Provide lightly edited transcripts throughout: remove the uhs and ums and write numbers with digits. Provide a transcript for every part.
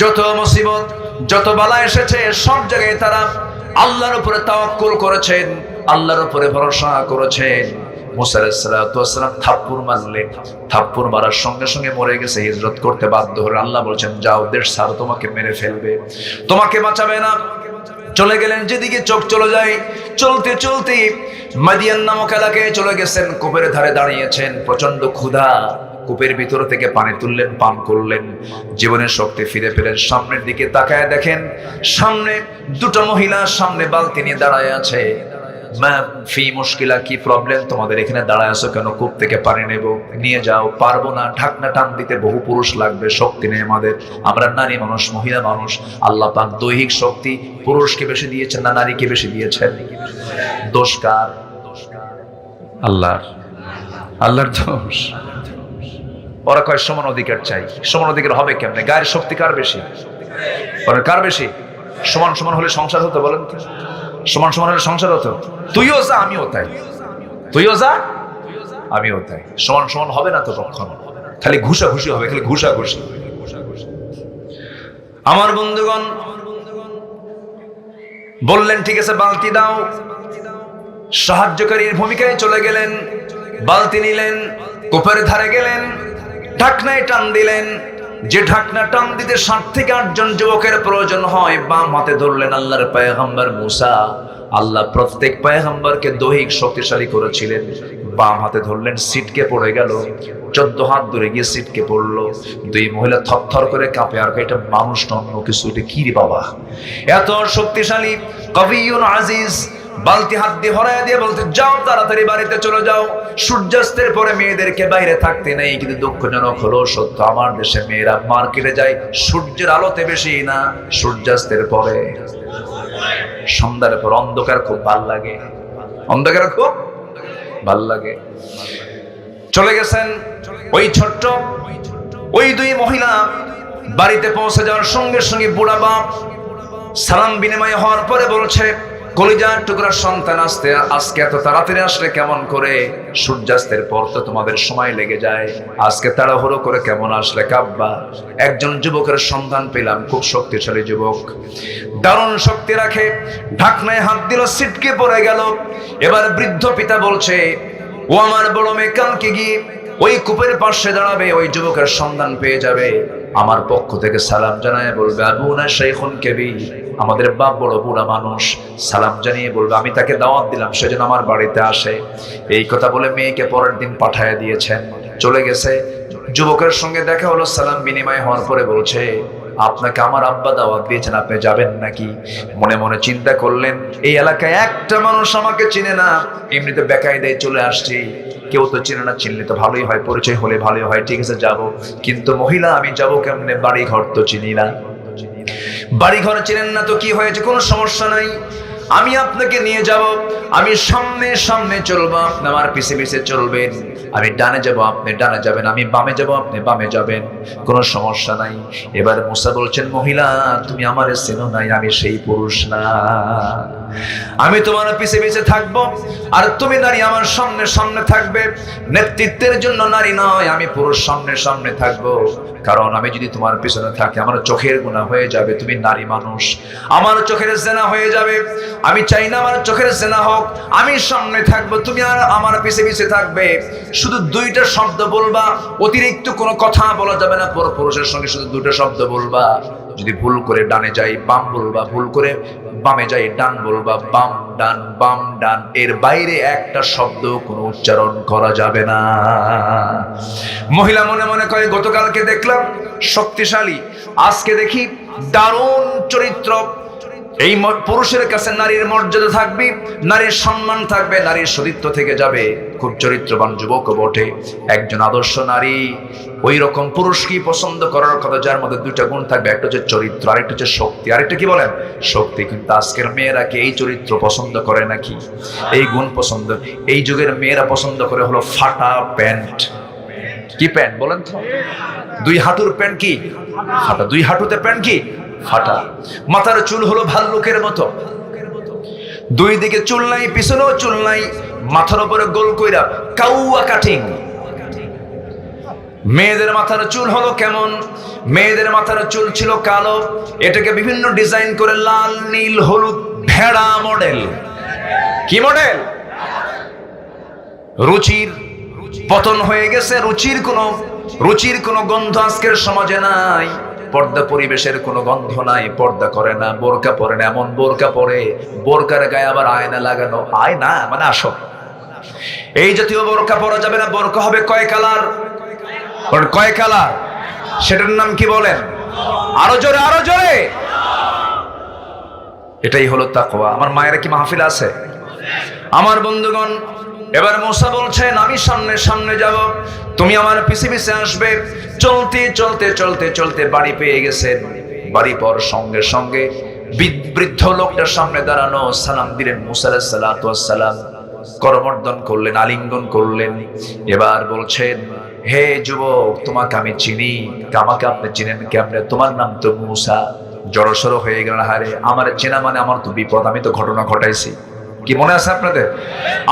যত মুসিবত যত বালা এসেছে সব জায়গায় তারা আল্লাহর উপরে তাওয়াক্কুল করেছেন, আল্লাহর উপরে ভরসা করেছেন। মুসা আলাইহিস সালাতু ওয়াস সালাম থাপ্পড় মারলেন, থাপ্পড় মারার সঙ্গে সঙ্গে মরে গেছে, হিজরত করতে বাধ্য হলো। আল্লাহ বলছেন যাও, দেশ ছাড়ো, তোমাকে মেরে ফেলবে, তোমাকে বাঁচাবে না। চলে গেলেন যেদিকে চোখ চলে যায়। চলতে চলতে মাদিয়ান নামক এলাকায় চলে গেছেন। কূপের ধারে দাঁড়িয়েছেন, প্রচন্ড ক্ষুধা। কূপের ভিতর থেকে পানি তুললেন, পান করলেন, জীবনের শক্তি ফিরে পেলেন। সামনের দিকে তাকায় দেখেন সামনে দুটো মহিলা সামনে বালতি নিয়ে দাঁড়ায় আছে। মা ফি মুশকিলা, কি প্রবলেম তোমাদের, এখানে দাঁড়ায় আছো কেন? কূপ থেকে পানি নেব, নিয়ে যাও। পারবো না, ঢাকনা টান দিতে বহু পুরুষ লাগবে, শক্তি নেই আমাদের, আমরা নারী মানুষ, মহিলা মানুষ। আল্লাহ পাক দৈহিক শক্তি পুরুষকে বেশি দিয়েছেন না নারীকে বেশি দিয়েছেন? দোষ কার? আল্লাহর। আল্লাহর দোষ। ওরা কয় সমান অধিকার চাই। সমান অধিকার হবে কেমনে? গায়ের শক্তি কার বেশি? কার বেশি? সমান সমান হলে সংসার হতো, বলেন তো? সমান সমান হলে সংসার হতো? তুইও যা আমিও তাই, তুইও যা আমিও তাই। সমান সমান হবে না তো কখনো, খালি ঘুষাঘুষি হবে, খালি ঘুষাঘুষি। আমার বন্ধুগণ বললেন ঠিক আছে বালতি দাও। সাহায্যকারীর ভূমিকায় চলে গেলেন, বালতি নিলেন, কূপের ধারে গেলেন, ঢাকনায় টান দিলেন। যে ঢাকনা টান দিতে 7 থেকে 8 জন যুবকের প্রয়োজন হয়, বাম হাতে ধরলেন আল্লাহর পয়গম্বর মুসা। আল্লাহ প্রত্যেক পয়গম্বরকে দৈহিক শক্তিশালী করেছিলেন। বাম হাতে ধরলেন, সিটকে পড়ে গেল। 14 হাত দূরে গিয়ে সিটকে পড়লো। দুই মহিলা থরথর করে কাঁপে, আর এটা মানুষ না অন্য কিছু, এটা কি রে বাবা, এত শক্তিশালী কবিয়ুন আজিজ। বালতি হাত দিয়ে হরাইয়া দিয়ে বলতে, যাও তাড়াতাড়ি বাড়িতে চলে যাও, সূর্যাস্তের পরে মেয়েদেরকে বাইরে থাকতে নেই। কিন্তু দুঃখজনক হলো সত্য, আমার দেশে মেয়েরা মার্কেটে যায় সূর্যের আলোতে বেশি না, সূর্যাস্তের পরে। সন্ধ্যার পর অন্ধকার খুব ভাল লাগে, অন্ধকার খুব ভাল লাগে। চলে গেছেন ওই ছোট্ট ওই দুই মহিলা। বাড়িতে পৌঁছে যাওয়ার সঙ্গে সঙ্গে বুড়া বাপ সালাম বিনিময় হওয়ার পরে বলছে, কলিজার টুকরার সন্তান আজকে এত তাড়াতাড়ি আসলে কেমন করে? সূর্যাস্তের পর তো তোমাদের সময় লেগে যায়, আজকে তাড়াহুড়ো করে কেমন আসলে? কাব্বা, একজন যুবকের সন্ধান পেলাম, খুব শক্তিশালী যুবক, দারুণ শক্তি রাখে। ঢাকনায় হাত দিল, সিটকে পড়ে গেল। এবার বৃদ্ধ পিতা বলছে, ও আমার বড় মেয়ে কালকে গিয়ে ওই কূপের পাশে দাঁড়াবে, ওই যুবকের সন্ধান পেয়ে যাবে, আমার পক্ষ থেকে সালাম জানায় বলবে আবুনা শাইখুন কাবীর, আমাদের বাপ বড় বুড়া মানুষ, সালাম জানিয়ে বলবে আমি তাকে দাওয়াত দিলাম সেজন্য আমার বাড়িতে আসে। এই কথা বলে মেয়েকে পরের দিন পাঠায় দিয়েছেন, চলে গেছে। যুবকের সঙ্গে দেখা হলো, সালাম বিনিময় হওয়ার পরে বলছে, আপনাকে আমার আব্বা দাওয়াত দিয়েছেন, আপনি যাবেন নাকি? মনে মনে চিন্তা করলেন, এই এলাকায় একটা মানুষ আমাকে চিনে না, এমনিতে বেকায়দায় চলে আসছি, কেউ তো চিনে না, চিনলে তো ভালোই হয়, পরিচয় হলে ভালোই হয়, ঠিক আছে যাব। কিন্তু মহিলা আমি যাব কেমনে? বাড়ি ঘর তো চিনি না। বাড়ি ঘর চিনেন না তো কি হয়েছে? কোনো সমস্যা নাই, আমি আপনাকে নিয়ে যাব। আমি সামনে সামনে চলবো, আপনি আমার পিছে পিছে চলবেন। আমি ডানে যাব, আপনি ডানে যাবেন, আমি বামে যাব, আপনি বামে যাবেন, কোনো সমস্যা নাই। এবার মুসা বলছেন, মহিলা তুমি আমারে চেনো নাই, আমি সেই পুরুষ না, আমি তোমার পিছে পিছে থাকবো, আর তুমি নারী আমার সামনে সামনে থাকবে। নেতৃত্বের জন্য নারী নয়, আমি পুরুষ সামনে সামনে থাকবো, কারণ আমি যদি তোমার পিছনে থাকি আমার চোখের গুনাহ হয়ে যাবে, তুমি নারী মানুষ, আমার চোখের জেনা হয়ে যাবে। আমি চাই না আমার চোখের জেনা হোক, আমি সামনে থাকবো, তুমি আর আমার পিছে পিছে থাকবে। শুধু 2টা শব্দ বলবা, অতিরিক্ত কোনো কথা বলা যাবে না, পুরুষের সঙ্গে শুধু 2টা শব্দ বলবা। যদি ভুল করে ডানে যাই বাম বলবা, ভুল করে বামে যাই ডান বলবা, বাম ডান বাম ডান, এর বাইরে একটা শব্দ কোনো উচ্চারণ করা যাবে না। মহিলা মনে মনে করে, গতকালকে দেখলাম শক্তিশালী, আজকে দেখি দারুণ চরিত্র। এই পুরুষের কাছে নারীর মর্যাদা থাকবে, নারীর সম্মান থাকবে, নারীর সতীত্ব থেকে যাবে। খুব চরিত্রবান যুবক বটে, একজন আদর্শ নারী। ওই রকম পুরুষকেই পছন্দ করার কথা, যার মধ্যে 2টা গুণ থাকবে, একটা হচ্ছে চরিত্র, আরেকটা হচ্ছে শক্তি। আরেকটা কি বলেন? শক্তি। কিন্তু আজকের মেয়েরা কি এই চরিত্র পছন্দ করে নাকি? এই গুণ পছন্দ? এই যুগের মেয়েরা পছন্দ করে হলো ফাটা প্যান্ট। কি প্যান্ট বলেন তো? 2 হাঁটুর প্যান্ট কি ফাটা, 2 হাঁটুতে প্যান্ট কি ফাটা। মাথার চুল হলো ভাল্লুকের মতো, 2 দিকে চুল নাই, পিছনেও চুল নাই, মাথার উপরে গোল কইরা কাউয়া কাটিং। মেয়েদের মাথার চুল হলো কেমন? মেয়েদের মাথার চুল ছিল কালো, এটাকে বিভিন্ন ডিজাইন করে লাল, নীল, হলুদ, ভেড়া মডেল। কি মডেল? রুচির পতন হয়ে গেছে, রুচির কোনো গন্ধ আজকের সমাজে নাই। পর্দা পরিবেশের কোনো গন্ধ নাই, পর্দা করে না, বোরকা পরে না, এমন বোরকা পরে বোরকার গায়ে আবার আয়না লাগানো। আয়না মানে আসো, এই জাতীয় বোরকা পরা যাবে না। বোরকা হবে কয় কালার? কয় কালার? সেটার নাম কি বলেন? আরো জোরে, আরো জোরে। এটাই হলো তাকওয়া। আমার মায়েরা কি মাহফিল আছে? আমার বন্ধুগণ, এবার মূসা বলছেন আমি সামনে সামনে যাব, তুমি আমার পিছে পিছে আসবে। চলতে চলতে চলতে চলতে বাড়ি পেয়ে গেছেন। বাড়ি পাওয়ার সঙ্গে সঙ্গে বৃদ্ধ লোকটার সামনে দাঁড়ানো, সালাম দিলেন মূসা আলাইহিস সালাতু ওয়াস সালাম, করমর্দন করলেন, আলিঙ্গন করলেন। এবার বলছেন, হে যুবক, তোমাকে আমি চিনি, আমাকে আপনি চিনেন কেমনে? তোমার নাম তো মূসা। জড়সড় হয়ে গেলেন, হারে আমার চেনা মানে আমার তো বিপদ, আমি তো ঘটনা ঘটাইছি। কি মনে আছে আপনাদের?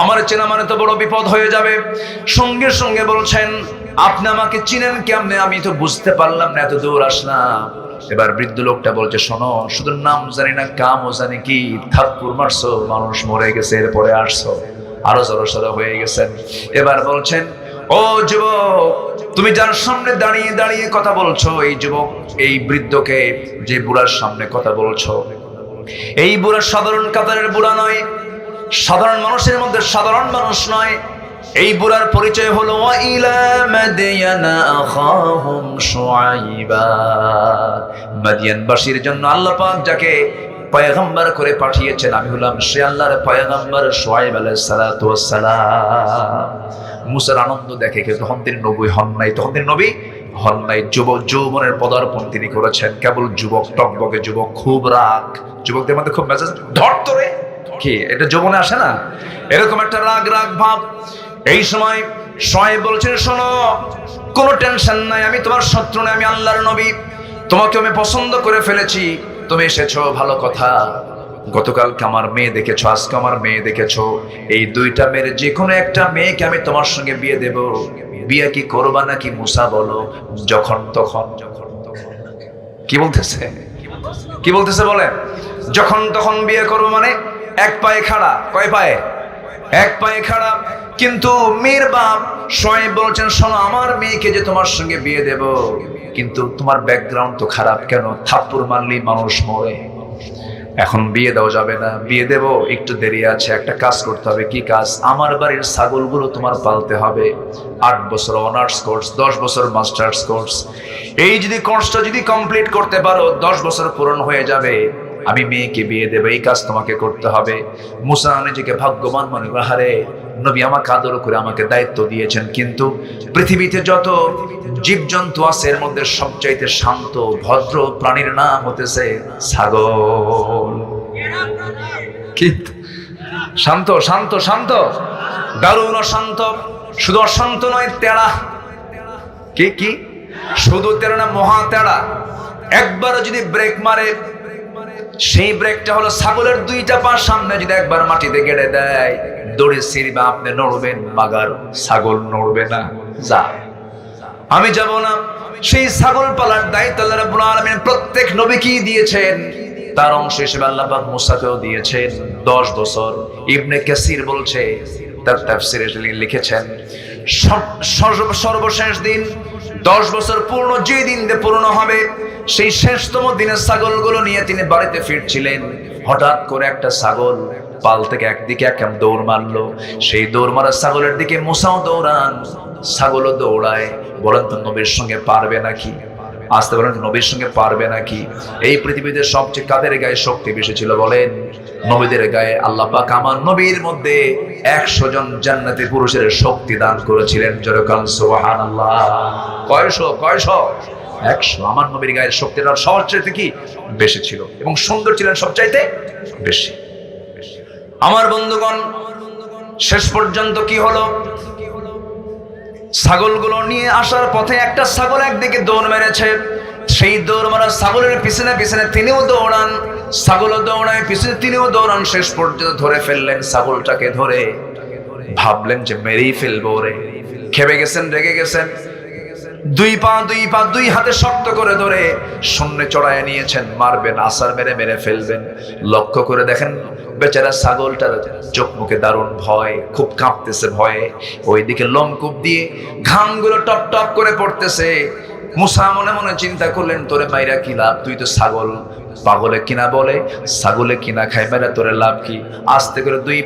আমার চেনা মানে তো বড় বিপদ হয়ে যাবে। সঙ্গে সঙ্গে বলছেন, আপনি আমাকে চিনেন কেমনে? আমি তো বুঝতে পারলাম না, এত দূর আসলাম। এবার বৃদ্ধ লোকটা বলছে, শোনো, শুধু নাম জানি না, কামও জানি কি, থাপ্পড় মারছো, মানুষ মরে গেছে, এরপরে আসছো। আরো জড়সড় হয়ে গেছেন। এবার বলছেন, ও যুবক, তুমি যার সামনে দাঁড়িয়ে দাঁড়িয়ে কথা বলছো, এই যুবক, এই বৃদ্ধকে, যে বুড়ার সামনে কথা বলছো, এই বুড়া সাধারণ কাতারের বুড়া নয়, সাধারণ মানুষের মধ্যে সাধারণ মানুষ নয়। এই বুড়ার পরিচয় হলো ওয়াইলা মাদিয়ানা আখাহুম শুআইবা। মাদিয়ানবাসীর জন্য আল্লাহ পাক যাকে পয়গম্বর করে পাঠিয়েছেন, আমি হলাম সে আল্লাহর পয়গম্বর শুআইব আলাইহিস সালাতু ওয়াস সালাম। মুসার আনন্দ দেখে, তখন তিনি নবী হন নাই, তখন তিনি নবী হন নাই। যৌবনের পদার্পণ তিনি করেছেন। কেবল যুবক, টকবকে যুবক, খুব রাগ, যুবকদের মধ্যে খুব মেজাজ ধরতরে, কি এটা যৌবনে আসে না, এরকম একটা রাগ রাগ ভাব। এই সময় শুআইব বলছেন, শোনো, কোনো টেনশন নাই, আমি তোমার শত্রু নই, আমি আল্লাহর নবী, তোমাকে আমি পছন্দ করে ফেলেছি, তুমি এসেছো, ভালো কথা। গতকালকে আমার মেয়ে দেখেছো, আজকে আমার মেয়ে দেখেছো, এই দুইটা মেয়ের যে কোনো একটা মেয়েকে আমি তোমার সঙ্গে বিয়ে দেব। বিয়ে কি করবা নাকি মুসা বলো? যখন তখন। কি বলতেছে? কি বলতেছে বলেন? যখন তখন বিয়ে করবো মানে এক পায়ে খাড়া। কয় পায়ে? এক পায়ে খাড়া। কিন্তু মেয়ের বাপ শুআইব বলছেন, শোনো, আমার মেয়েকে যে তোমার সঙ্গে বিয়ে দেব, কিন্তু তোমার ব্যাকগ্রাউন্ড তো খারাপ, কেন? থাপ্পড় মারলেই মানুষ মরে, এখন বিয়ে দেওয়া যাবে না। বিয়ে দেব, একটু দেরি আছে, একটা কাজ করতে হবে। কি কাজ? আমার বাড়ির ছাগলগুলো তোমার পালতে হবে। 8 বছর অনার্স কোর্স, 10 বছর মাস্টার্স কোর্স, এই যদি কোর্সটা যদি কমপ্লিট করতে পারো, 10 বছর পূরণ হয়ে যাবে, আমি মেয়েকে বিয়ে দেব, এই কাজ তোমাকে করতে হবে। মুসা নিজেকে ভাগ্যবান মনে করে, হারে নবী আমাকে আদর করে আমাকে দায়িত্ব দিয়েছেন। কিন্তু পৃথিবীতে যত জীবজন্তু আছে, এর মধ্যে সবচাইতে শান্ত ভদ্র প্রাণীর নাম হতেছে ছাগল। কি শান্ত, শান্ত, শান্ত, দারুণ শান্ত। শুধু অশান্ত নয়, তেড়া। কি কি? শুধু তেড়া না, মহা তেড়া। একবার যদি ব্রেক মারে, সেই ব্রেকটা হলো ছাগলের দুইটা পা সামনে যদি একবার মাটিতে গেড়ে দেয়, দড়ি ছিঁড়বে, আপনি নড়বেন, মাগার ছাগল নড়বে না। যা, আমি যাব না। সেই ছাগল পালার দায়িত্ব আল্লাহ রাব্বুল আলামিন প্রত্যেক নবীকেই দিয়েছেন। তার অংশ হিসেবে আল্লাহ পাক মুসাকেও দিয়েছেন 10 বছর। ইবনে কাসির বলছে, তার তাফসিরে লিখেছেন, সর্বশেষ দিন 10 বছর পূর্ণ যে দিন পূর্ণ হবে, সেই শেষতম দিনে ছাগলগুলো নিয়ে তিনি বাড়িতে ফিরছিলেন। হঠাৎ করে একটা ছাগল পাল থেকে একদিকে একদম দৌড় মারলো। সেই দৌড় মারা ছাগলের দিকে মুসাও দৌড়ান, ছাগলও দৌড়ায়। বলেন তো নবীর সঙ্গে পারবে নাকি? আসতে বলেন, নবীর সঙ্গে পারবে নাকি? এই পৃথিবীতে সবচেয়ে কাদের গায়ে শক্তি বেশি ছিল বলেন? নবীদের গায়ে। আল্লাহ পাক আমার নবীর মধ্যে 100 জন জান্নাতি পুরুষের শক্তি দান করেছিলেন। জোরে বলেন সুবহানাল্লাহ। কয়শো? 100। আমার নবীর গায়ের শক্তিটা সবচাইতে কি বেশি ছিল, এবং সুন্দর ছিলেন সবচাইতে বেশি। আমার বন্ধুগণ, শেষ পর্যন্ত কি হলো? ছাগলগুলো নিয়ে আসার পথে একটা ছাগল একদিকে দৌড় মেরেছে। সেই দৌড় মারা ছাগলের পিছনে পিছনে তিনিও দৌড়ান, ছাগলও দৌড়ায়, পিছনে তিনিও দৌড়ান। শেষ পর্যন্ত ধরে ফেললেন ছাগলটাকে। ধরে ভাবলেন যে মেরেই ফেলবো রে। খেপে গেছেন, রেগে গেছেন। দুই হাতে শক্ত করে ধরে শূন্যে চড়ায় নিয়েছেন, মারবেন, আছাড় মেরে মেরে ফেলবেন। লক্ষ্য করে দেখেন বেচারা ছাগলটার চোখ মুখে দারুণ ভয়, খুব কাঁপতেছে ভয়ে। ওইদিকে লোমকূপ দিয়ে ঘামগুলো টপ টপ করে পড়তেছে। মুসা মনে মনে চিন্তা করলেন, তোরে মাইরা কি লাভ, তুই তো ছাগল। পাগলে কিনা বলে ছাগলে কিনা খায়, মেরা তোরে লাভ কি। আস্তে করে দুই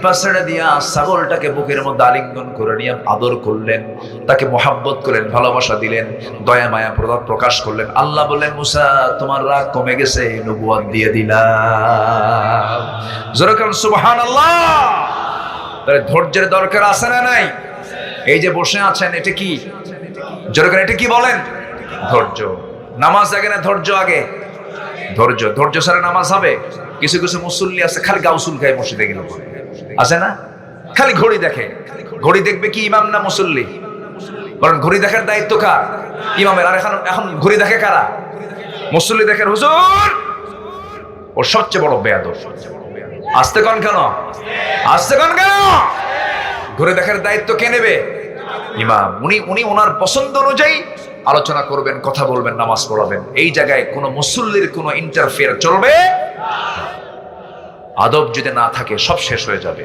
পা ছেড়ে দিয়া ছাগলটাকে বুকের মধ্যে আলিঙ্গন করে নিয়ে আদর করলেন, তাকে মোহাব্বত করলেন, ভালোবাসা দিলেন, দয়া মায়া প্রকাশ করলেন। আল্লাহ বললেন, মুসা তোমার রাগ কমে গেছে, নবুয়ত দিয়ে দিলাম। জোরে বলেন সুবহানাল্লাহ। তাহলে ধৈর্যের দরকার আছে না নাই? এই যে বসে আছেন, এটা কি? জোরে করে এটা কি বলেন? ধৈর্য। নামাজ আগে না ধৈর্য আগে? ধৈর্য। ধৈর্য ছাড়া নামাজ হবে? কিছু কিছু মুসল্লি আছে খালি গাউসুল খায় মসজিদে গেলে, আছে না? খালি ঘড়ি দেখে। ঘড়ি দেখবে কি ইমাম না মুসল্লি? কারণ ঘড়ি দেখার দায়িত্ব কার? ইমামের। আর এখন ঘড়ি দেখে কারা? মুসল্লি দেখে হুজুর ও সবচেয়ে বড় বেয়াদব। আসতে কোন কেন? আসতে কোন কেন? ঘড়ি দেখার দায়িত্ব কে নেবে? ইমাম। উনি ওনার পছন্দ অনুযায়ী আলোচনা করবেন, কথা বলবেন, নামাজ পড়াবেন। এই জায়গায় কোন মুসল্লির কোন ইন্টারফেয়ার চলবে। আদব যদি না থাকে সব শেষ হয়ে যাবে।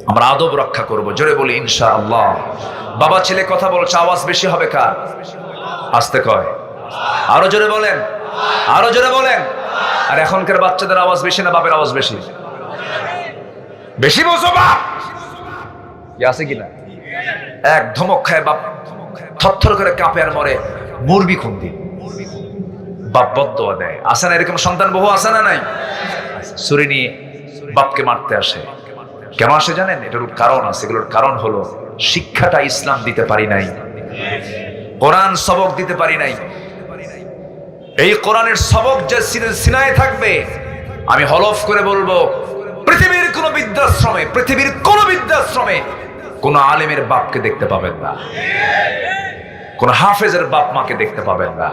আমরা আদব রক্ষা করব। জোরে বলি ইনশাআল্লাহ। বাবা ছেলে কথা বলছে, আওয়াজ বেশি হবে কার? আস্তে কয়, আরো জোরে বলেন, আরো জোরে বলেন। আর এখনকার বাচ্চাদের আওয়াজ বেশি না বাপের আওয়াজ বেশি? বেশি বলছো বাপ, আছে কিনা? এক ধমক খায় বাপ থরথর করে কাঁপে আর মরে, মুরবি খুন দিন। বাপ বদদোয়া দেয়। আসে না এরকম সন্তান বহু? আসে না নাই? ছুরি নিয়ে বাপকে মারতে আসে। কেন আসে জানেন? এটার কারণ আছে। এগুলোর কারণ হলো শিক্ষাটা ইসলাম দিতে পারি নাই, কোরআন সবক দিতে পারি নাই। এই কোরআনের সবক যে সিনায় থাকবে, আমি হলফ করে বলবো পৃথিবীর কোন বিদ্যাশ্রমে কোন আলেমের বাপকে দেখতে পাবেন না, কোন হাফেজের বাপ মাকে দেখতে পাবেন না।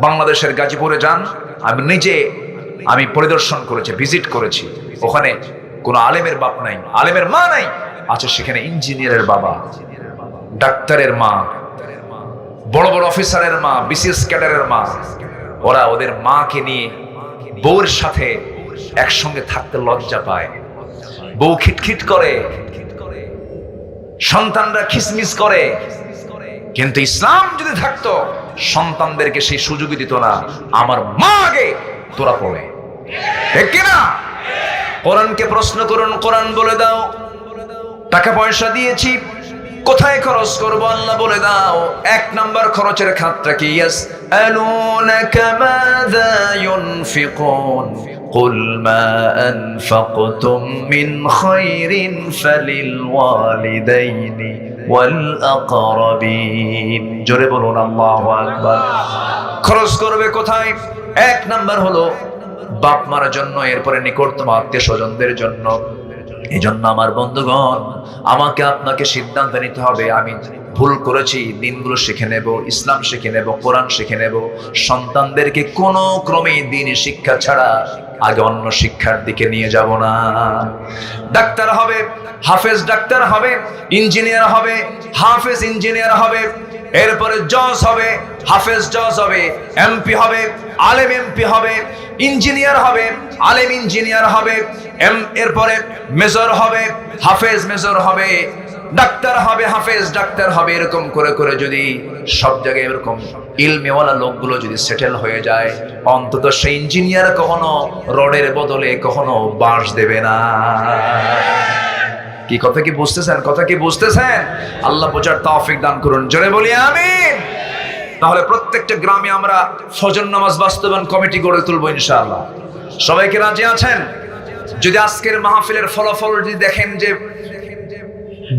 বাংলাদেশের গাজীপুরে যান, আমি পরিদর্শন করেছি, ভিজিট করেছি। ওখানে কোন আলেমের বাপ নাই, আলেমের মা নাই। আছে সেখানে ইঞ্জিনিয়ারের বাবা, ডাক্তারের মা, বড় বড় অফিসারের মা, বিসিএস ক্যাডারের মা। ওরা ওদের মাকে নিয়ে বউর সাথে একসঙ্গে থাকতে লজ্জা পায়। বউ খিটখিট করে, সন্তানরা খিসমিস করে। কিন্তু ইসলাম যদি থাকতো সন্তানদেরকে সেই সুযোগই দিত না। আমার মা আগে, তোরা পড়ে, ঠিক কিনা? কোরআনকে প্রশ্ন করুন, কোরআন বলে দাও। টাকা পয়সা দিয়েছি, কোথায় খরচ করবো আল্লাহ বলে দাও। এক নাম্বার খরচের খাতটা কি? ইয়াসআলুনাকা মাযা ইউনফিকুন কুল মা আনফাকতুম মিন খায়রিন ফালিল ওয়ালিদাইনি ওয়াল আকরাবিন। জোরে বলুন আল্লাহু আকবার। খরচ করবে কোথায়? এক নাম্বার হলো বাপ মার জন্য, এরপরে নিকটতম আত্মীয় স্বজনদের জন্য। এই জন্য আমার বন্ধুগণ, আমাকে আপনাকে সিদ্ধান্ত নিতে হবে। আমি ভুল করেছি, দিনগুলো শিখে নেব, ইসলাম শিখে নেব, কোরআন শিখে নেব। সন্তানদেরকে কোনো ক্রমে দিনী শিক্ষা ছাড়া আগে অন্য শিক্ষার দিকে নিয়ে যাব না। ডাক্তার হবে, হাফেজ ডাক্তার হবে, ইঞ্জিনিয়ার হবে, হাফেজ ইঞ্জিনিয়ার হবে, এরপরে জজ হবে, হাফেজ জজ হবে, এমপি হবে, আলেম এমপি হবে, ইঞ্জিনিয়ার হবে, আলেম ইঞ্জিনিয়ার হবে, এরপরে মেজর হবে, হাফেজ মেজর হবে, ডাক্তার হবে, হাফেজ ডাক্তার হবে। এরকম করে করে যদি সব জায়গায় এরকম ইলমেওয়ালা লোকগুলো যদি সেটেল হয়ে যায়, অন্তত সেই ইঞ্জিনিয়ার কখনো রডের বদলে কখনো বাঁশ দেবে না। কি কথা কি বুঝতেছেন? কথা কি বুঝতেছেন? আল্লাহ বোঝার তৌফিক দান করুন। জোরে বলি আমিন। তাহলে প্রত্যেকটা গ্রামে আমরা ফজর নামাজ বাস্তবায়ন কমিটি গড়ে তুলবো ইনশাআল্লাহ। সবাইকে রাজি আছেন? যদি আজকের মাহফিলের ফলাফল যদি দেখেন যে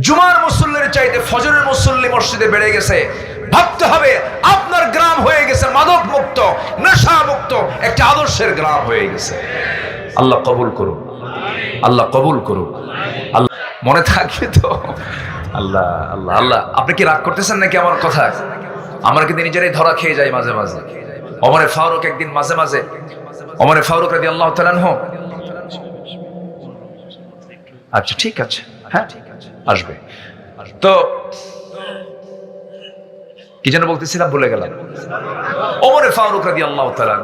জুমার মুসল্লির চাইতে ফজরের মুসল্লি মসজিদে বেড়ে গেছে, ভাবতে হবে আপনার গ্রাম হয়ে গেছে মাদক মুক্ত, নেশা মুক্ত একটা আদর্শের গ্রাম হয়ে গেছে। আল্লাহ কবুল করুন, আল্লাহ কবুল করুন। আল্লাহ মনে থাকবে তো? আল্লাহ আল্লাহ আল্লাহ। আপনি কি রাগ করতেছেন নাকি আমার কথা? আমরা কিন্তু নিজেরাই ধরা খেয়ে যাই মাঝে মাঝে। ওমরে ফারুক একদিন মাঝে মাঝে, ওমরে ফারুক রাদিয়াল্লাহু তাআলা আনহু, আচ্ছা ঠিক আছে, হ্যাঁ আসবে তো। কি যেন বলতেছিলাম, ভুলে গেলাম। ওমরে ফারুক রাদিয়াল্লাহু তাআলা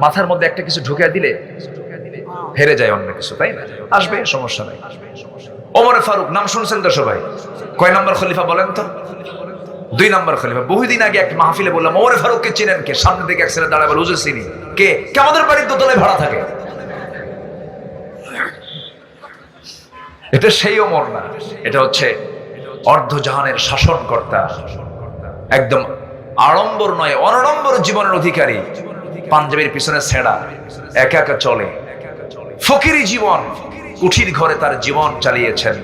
মাথার মধ্যে একটা কিছু ঢুকিয়ে দিলে হেরে যায় অন্য কিছু, তাই না? আসবে, সমস্যা নাই। ওমরে ফারুক নাম শুনছেন তো সবাই? কয় নম্বর খলিফা বলেন তো? 2 নম্বর খলিফা। বহুদিন আগে একটা মাহফিলে বললাম, ওমরে ফারুককে চিনেন কে? সামনে দিকে এক ছেলে দাঁড়ায় বলে, হুজুর চিনি। কে? আমাদের বাড়ির দোতলায় ভাড়া থাকে। এটা সেই ওমর না, এটা হচ্ছে অর্ধজাহানের শাসনকর্তা, একদম আড়ম্বর নয় অনাড়ম্বর জীবনের অধিকারী, পাঞ্জাবির পিছনে ছেঁড়া, একা একা চলে, ফকিরি জীবন, কুঠির ঘরে তার জীবন চালিয়েছেন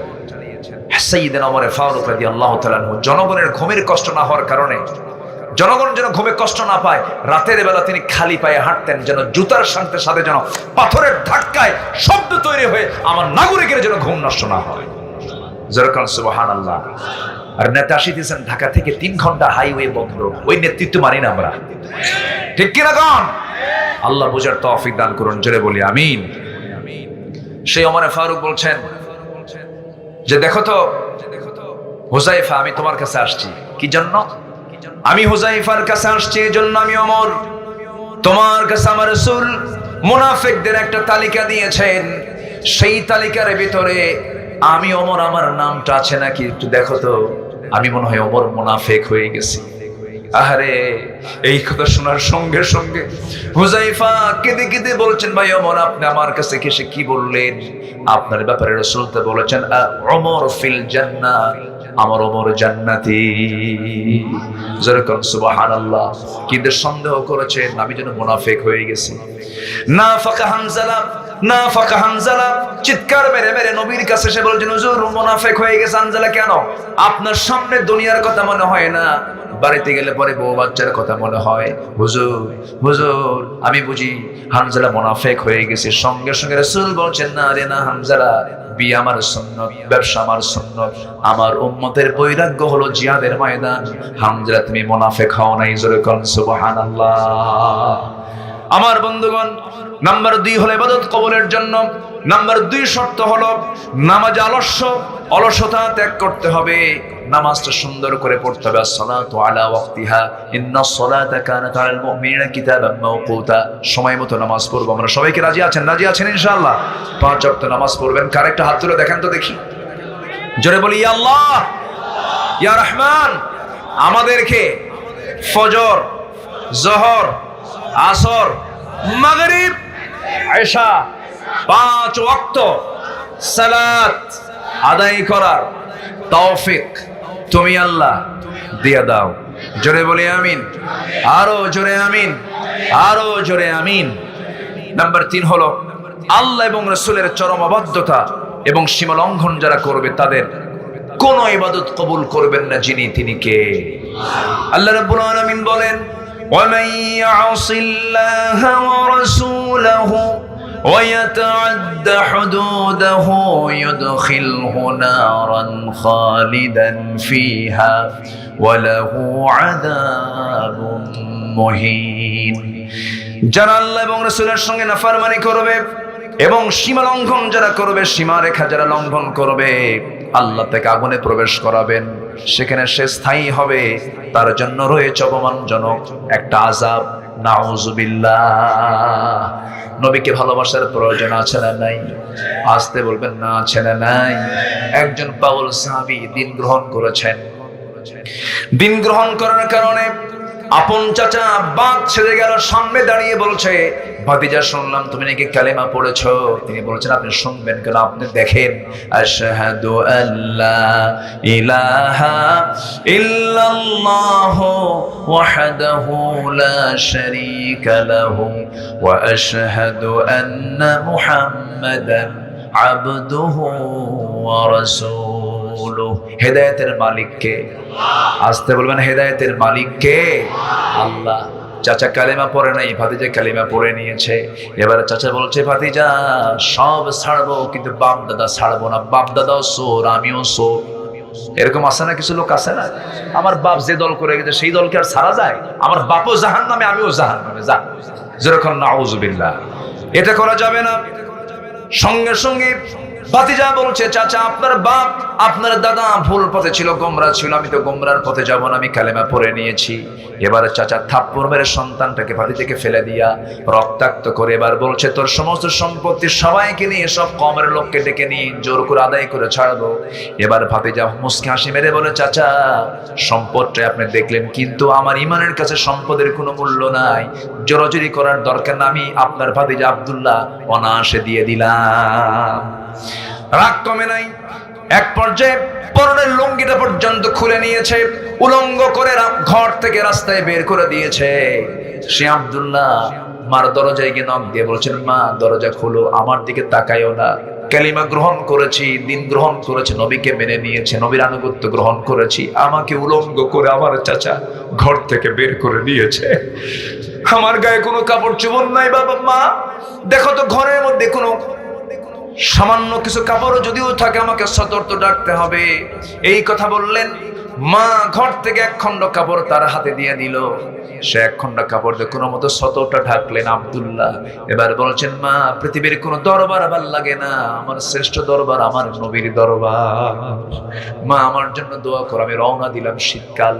সাইয়েদনা ওমর ফারুক রাদিয়াল্লাহু তাআলা। জনগণের ঘুমের কষ্ট না হওয়ার কারণে, জনগণ যেন ঘুমে কষ্ট না পায়, রাতের বেলা তিনি খালি পায়ে হাঁটতেন, যেন জুতার সাথে সাথে যেন পাথরের ধাক্কায় শব্দ তৈরি হয়ে আমার নাগরিকের যেন ঘুম নষ্ট না হয়। যেরকম সুবহানাল্লাহ। আর নেতা আসিতেছেন ঢাকা থেকে, 3 ঘন্টা হাইওয়ে বন্ধ, ওই নেতৃত্ব মানি না আমরা, ঠিক কিনা কোন? আল্লাহ বুঝার তৌফিক দান করুন, জোরে বলি আমিন। সেই ওমর ফারুক বলছেন যে দেখো তো হুযায়ফা, আমি তোমার কাছে আসছি কি জন্য? আমি হুযায়ফার কাছে আসছি এই জন্য, আমি ওমর, তোমার কাছে আমার রাসূল মুনাফিকদের একটা তালিকা দিয়েছেন, সেই তালিকার ভিতরে আমি ওমর, আমার নামটা আছে নাকি একটু দেখো তো, আমি মনে হয় ওমর মুনাফিক হয়ে গেছি। আরে এই কথা শোনার সঙ্গে সঙ্গে হুযায়ফা কেঁদে কেঁদে বলছেন, ভাই ওমর, আপনি আমার কাছে এসে কি বললেন? আপনার ব্যাপারে রাসূল তো বলেছেন ওমর ফিল জান্নাহ, আমার ওমর জান্নাতি। যেরকম সুবহানাল্লাহ। কিন্তু সন্দেহ করেছেন আমি যেন মুনাফিক হয়ে গেছি। নাফাকা হানজালা, নাফাকা হানজালা চিৎকার মেরে মেরে নবীর কাছে এসে বলছেন, হুজুর মুনাফিক হয়ে গেছে হানজালা। কেন? আপনার সামনে দুনিয়ার কথা মনে হয় না, বাড়িতে গেলে পরে বউ বাচ্চার কথা মনে হয়। হুজুর, হুজুর, আমি বুঝি হানজালা মুনাফিক হয়ে গেছে। সঙ্গে সঙ্গে রাসূল বলছেন, না রে না হানজালা, বিয়ে আমার সুন্নাত, ব্যবসা আমার সুন্নাত, আমার উম্মতের বৈরাগ্য হলো জিহাদের ময়দান। হানজালা তুমি মুনাফিক হও নাই। জোরে কোন সুবহানাল্লাহ। আমার বন্ধুগণ, নাম্বার 2 হলো ইবাদত কবুলের জন্য নাম্বার 2 শর্ত হলো নামাজ অলসতা ত্যাগ করতে হবে, নামাজটা সুন্দর করে পড়তে হবে। as-salatu ala waqtiha inna as-salata kanat 'ala al-mu'minina kitaban mawquta। সময় মতো নামাজ পড়ব আমরা। সবাইকে রাজি আছেন? রাজি আছেন ইনশাআল্লাহ? 5 ওয়াক্ত নামাজ পড়বেন। কার একটা হাত তুলে দেখেন তো দেখি, জোরে বলি ইয়া আল্লাহ, ইয়া রহমান। আমাদেরকে ফজর, যোহর, আসর, মাগরিব, ইশা 5 ওয়াক্ত সালাত আদায় করার তৌফিক তুমি আল্লাহ দিয়ে দাও। জোরে বলি আমিন, আরো জোরে আমিন, আরো জোরে আমিন। নাম্বার 3 হলো আল্লাহ এবং রাসূলের চরম অবাধ্যতা এবং সীমা লঙ্ঘন যারা করবে তাদের কোন ইবাদত কবুল করবেন না যিনি, তিনি কে? আল্লাহ রাব্বুল আলামিন বলেন, وَمَن يَعْصِ اللَّهَ وَرَسُولَهُ وَيَتَعَدَّ حُدُودَهُ يُدْخِلْهُ نَارًا خَالِدًا فِيهَا وَلَهُ عَذَابٌ مُهِينٌ। যারা আল্লাহ এবং রাসূলের সঙ্গে নাফরমানি করবে এবং সীমা লঙ্ঘন যারা করবে, সীমারেখা যারা লঙ্ঘন করবে, আল্লাহ তাকে আগুনে প্রবেশ করাবেন, সেখানে সে স্থায়ী হবে, তার জন্য রয়েছে অপমানজনক একটা আযাব। নাউযুবিল্লাহ। নবীকে ভালোবাসার প্রয়োজন আছে না নাই? আসতে বলবেন না, আছে না নাই? একজন পাগল সাহাবী দিন গ্রহণ করেছেন। দিন গ্রহণ করার কারণে আপন চাচা বাদ ছেড়ে গেল, সামনে দাঁড়িয়ে বলছে, ভাতিজা শুনলাম তুমি নাকি কালেমা পড়েছো। তিনি বলছেন, আপনি শুনবেন কেন? আপনি দেখেন, আশহাদু আল্লা ইলাহা ইল্লাল্লাহু ওয়াহদাহু লা শারীকা লাহু ওয়া আশহাদু আন্না মুহাম্মাদান আবদুহু ওয়া রাসূলুহু। হেদায়েতের মালিক কে? আসতে বলবেন, হেদায়েতের মালিক কে? আল্লাহ। চাচা কালেমা পড়ে নাই, ভাতিজা কালেমা পড়ে নিয়েছে। এবার চাচা বলছে, ভাতিজা সব ছাড়বো কিন্তু বাপ দাদা ছাড়বো না। বাপ দাদাও সোর, আমিও সোর। এরকম আছে না? কিছু লোক আছে না, আমার বাপ যে দল করে গেছে সেই দলকে আর ছাড়া যায়? আমার বাপও জাহান্নামে, আমিও জাহান্নামে। যা, যেরকম নাউযুবিল্লাহ, এটা করা যাবে না। সঙ্গে সঙ্গে ভাতিজা বলছে, চাচা আপনার বাপ আপনার দাদা ভুল পথে ছিল, গোমরা ছিল, আমি তো গোমরার পথে যাব না, আমি কালেমা পড়ে নিয়েছি। এবার চাচা থাপ্পড় মেরে সন্তানটাকে বাড়ি থেকে ফেলে দিয়া রক্তাক্ত করে এবার বলছে, তোর সমস্ত সম্পত্তি সবাইকে নিয়ে, সব কমের লোককে ডেকে নিয়ে জোর করে আদায় করে ছাড়বো। এবার ভাতিজা মুচকি হাসি মেরে বলে, চাচা সম্পদটা আপনি দেখলেন, কিন্তু আমার ইমানের কাছে সম্পদের কোনো মূল্য নাই, জোরাজুরি করার দরকার না, আমি আপনার ভাতিজা আব্দুল্লাহ অনায়াসে দিয়ে দিলাম। রাগ কমে নাই, এক পর্যায়ে পরনের লুঙ্গিটা পর্যন্ত খুলে নিয়েছে, উলঙ্গ করে ঘর থেকে রাস্তায় বের করে দিয়েছে। সে আব্দুল্লাহ মার দরজায় গিয়ে নক দিয়ে বলছেন, মা দরজা খুলো, আমার দিকে তাকাইও না, কালিমা গ্রহণ করেছি, দিন গ্রহণ করেছি, নবীকে মেনে নিয়েছে, নবীর আনুগত্য গ্রহণ করেছি, আমাকে উলঙ্গ করে আমার চাচা ঘর থেকে বের করে দিয়েছে। আমার গায়ে কোনো কাপড় চোপড় নাই বাবা, মা দেখো তো ঘরের মধ্যে কোনো সামান্য কিছু কাপড়ও যদিও থাকে আমাকে সতর্ক ডাকতে হবে। এই কথা বললেন, মা ঘর থেকে এক খণ্ড কাপড় তার হাতে দিয়ে দিল। সে এক খণ্ড কাপড় দিয়ে কোনো মতো সতর্কটা ঢাকলেন আব্দুল্লাহ। এবার বলছেন, মা পৃথিবীর কোনো দরবার ভাল লাগে না, আমার শ্রেষ্ঠ দরবার আমার নবীর দরবার, মা আমার জন্য দোয়া করো। আমি রওনা দিলাম, শীতকাল,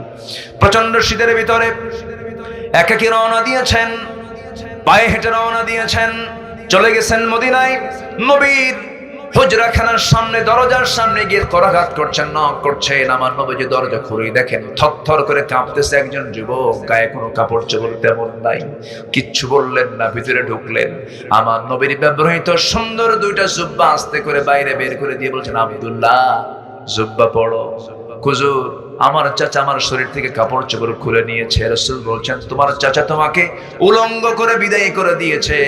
প্রচন্ড শীতের ভিতরে একাকী রওনা দিয়েছেন, পায়ে হেঁটে রওনা দিয়েছেন, চলে গেছেন মদিনায়। নবীর হুজরাখানার সামনে, দরজার সামনে গিয়ে করাঘাত করছেন, নক করছেন। আমার নবীজি দরজা খুলে দেখেন থরথর করে কাঁপতেছে একজন যুবক, গায়ে কোনো কাপড় চোপড় তেমন নাই। কিচ্ছু বললেন না, ভিতরে ঢুকলেন। আমার নবীর ব্যবহৃত সুন্দর দুইটা জুব্বা আস্তে করে বাইরে বের করে দিয়ে বলছেন, আব্দুল্লাহ জুব্বা পড়ো। হুজুর আমার চাচা আমার শরীর থেকে কাপড় চোপড় খুলে নিয়েছে। রাসূল বলছেন, তোমার চাচা তোমাকে উলঙ্গ করে বিদায় করে দিয়েছে,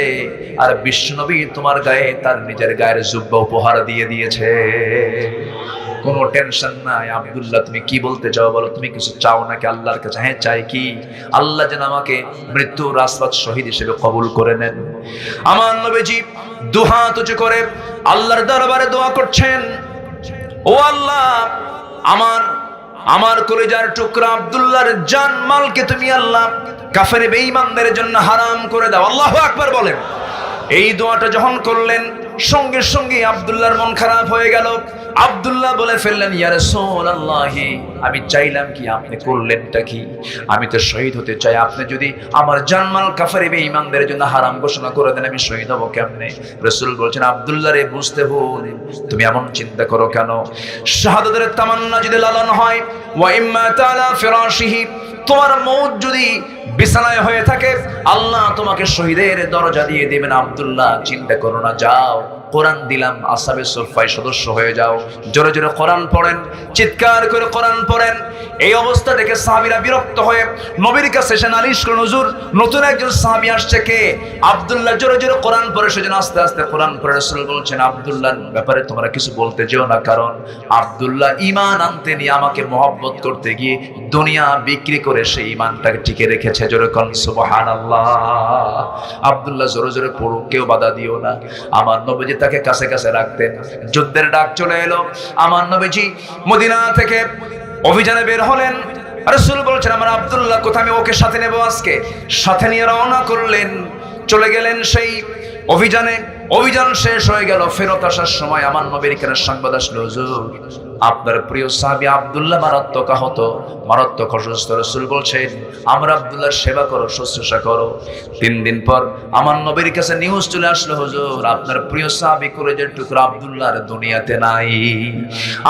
আর বিশ্বনবী তোমার গায়ে তার নিজের গায়ের জুব্বা উপহার দিয়ে দিয়েছে। কোনো টেনশন নাই। আব্দুল্লাহ তুমি কি বলতে চাও বলো, তুমি কিছু চাও নাকি আল্লাহর কাছে? হ্যাঁ চাই। কি? আল্লাহ যেন আমাকে মৃত্যুর রাসপাত শহীদ হিসেবে কবুল করে নেন। আমার নবীজি দুহাত উঁচু করে আল্লাহর দরবারে দোয়া করছেন, ও আল্লাহ, আমার কলিজার টুকরা আব্দুল্লাহর জান মালকে তুমি আল্লাহ কাফের বেঈমানদের জন্য হারাম করে দাও। আল্লাহু আকবার বলেন। এই দোয়াটা যখন করলেন, সঙ্গে সঙ্গে আব্দুল্লাহর মন খারাপ হয়ে গেল। আব্দুল্লাহ বলে ফেললেন, ইয়া রাসূলুল্লাহ, আমি চাইলাম কি, আপনি করলেনটা কি? আমি তো শহীদ হতে চাই, আপনি যদি আমার জানমাল কাফের বেঈমানদের জন্য হারাম ঘোষণা করে দেন, আমি শহীদ হব কেমনে? রাসূল বলছেন, আব্দুল্লাহ রে, বুঝতে ভুল, তুমি এমন চিন্তা করো কেন? শাহাদাতের তামান্না যদি লালন হয়, ওয়া ইম্মা তাআলা ফিরাশিহি, তোমার মউত যদি বিছানায় হয়ে থাকে, আল্লাহ তোমাকে শহীদের দরজা দিয়ে দিবেন। আব্দুল্লাহ চিন্তা করো না, যাও, কোরআন দিলাম, আসহাবে সুফফায় সদস্য হয়ে যাও। জোরে জোরে কোরআন পড়েন, চিৎকার করে কোরআন পড়েন। এই অবস্থা দেখে সাহাবীরা বিরক্ত হয়ে নবীর কাছে এসে নালিশ করেন, হুজুর নতুন একজন সাহাবী আসছে, কে? আব্দুল্লাহ জোরে জোরে কোরআন পড়ে, সেজন্য আস্তে আস্তে কোরআন পড়ে। রাসূল বলছেন, আব্দুল্লাহর ব্যাপারে তোমরা কিছু বলতে যেও না, কারণ আব্দুল্লাহ ঈমান আনতে নিয়ে আমাকে মহব্বত করতে গিয়ে দুনিয়া বিক্রি করে সেই ঈমানটাকে টিকে রেখেছে। জোরে কোন সুবহানাল্লাহ। আব্দুল্লাহ জোরে জোরে পড়ুক, কেউ বাধা দিও না। আমার নবীজি তাকে কাছে কাছে রাখতেন। যুদ্ধের ডাক চলে এলো, আমার নবীজি মদিনা থেকে অভিযানে বের হলেন। রাসূল বলছেন, আমার আব্দুল্লাহ কোথায়, আমি ওকে সাথে নেব আজকে। সাথে নিয়ে রওনা করলেন, চলে গেলেন সেই অভিযানে। অভিযান শেষ হয়ে গেল, ফেরত আসার সময় আমার নবীর কাছে সংবাদ আসলো, হুজুর আপনার প্রিয় সাহাবী আব্দুল্লাহ মারাত্মক আহত, মারাত্মক অসুস্থ। রাসূল বলছেন, আমরা আব্দুল্লাহর সেবা করো, শুশ্রূষা করো। 3 দিন পর আমার নবীর কাছে নিউজ চলে আসলো, হুজুর আপনার প্রিয় সাহাবী কলেজের টুকরা আব্দুল্লাহ আর দুনিয়াতে নাই।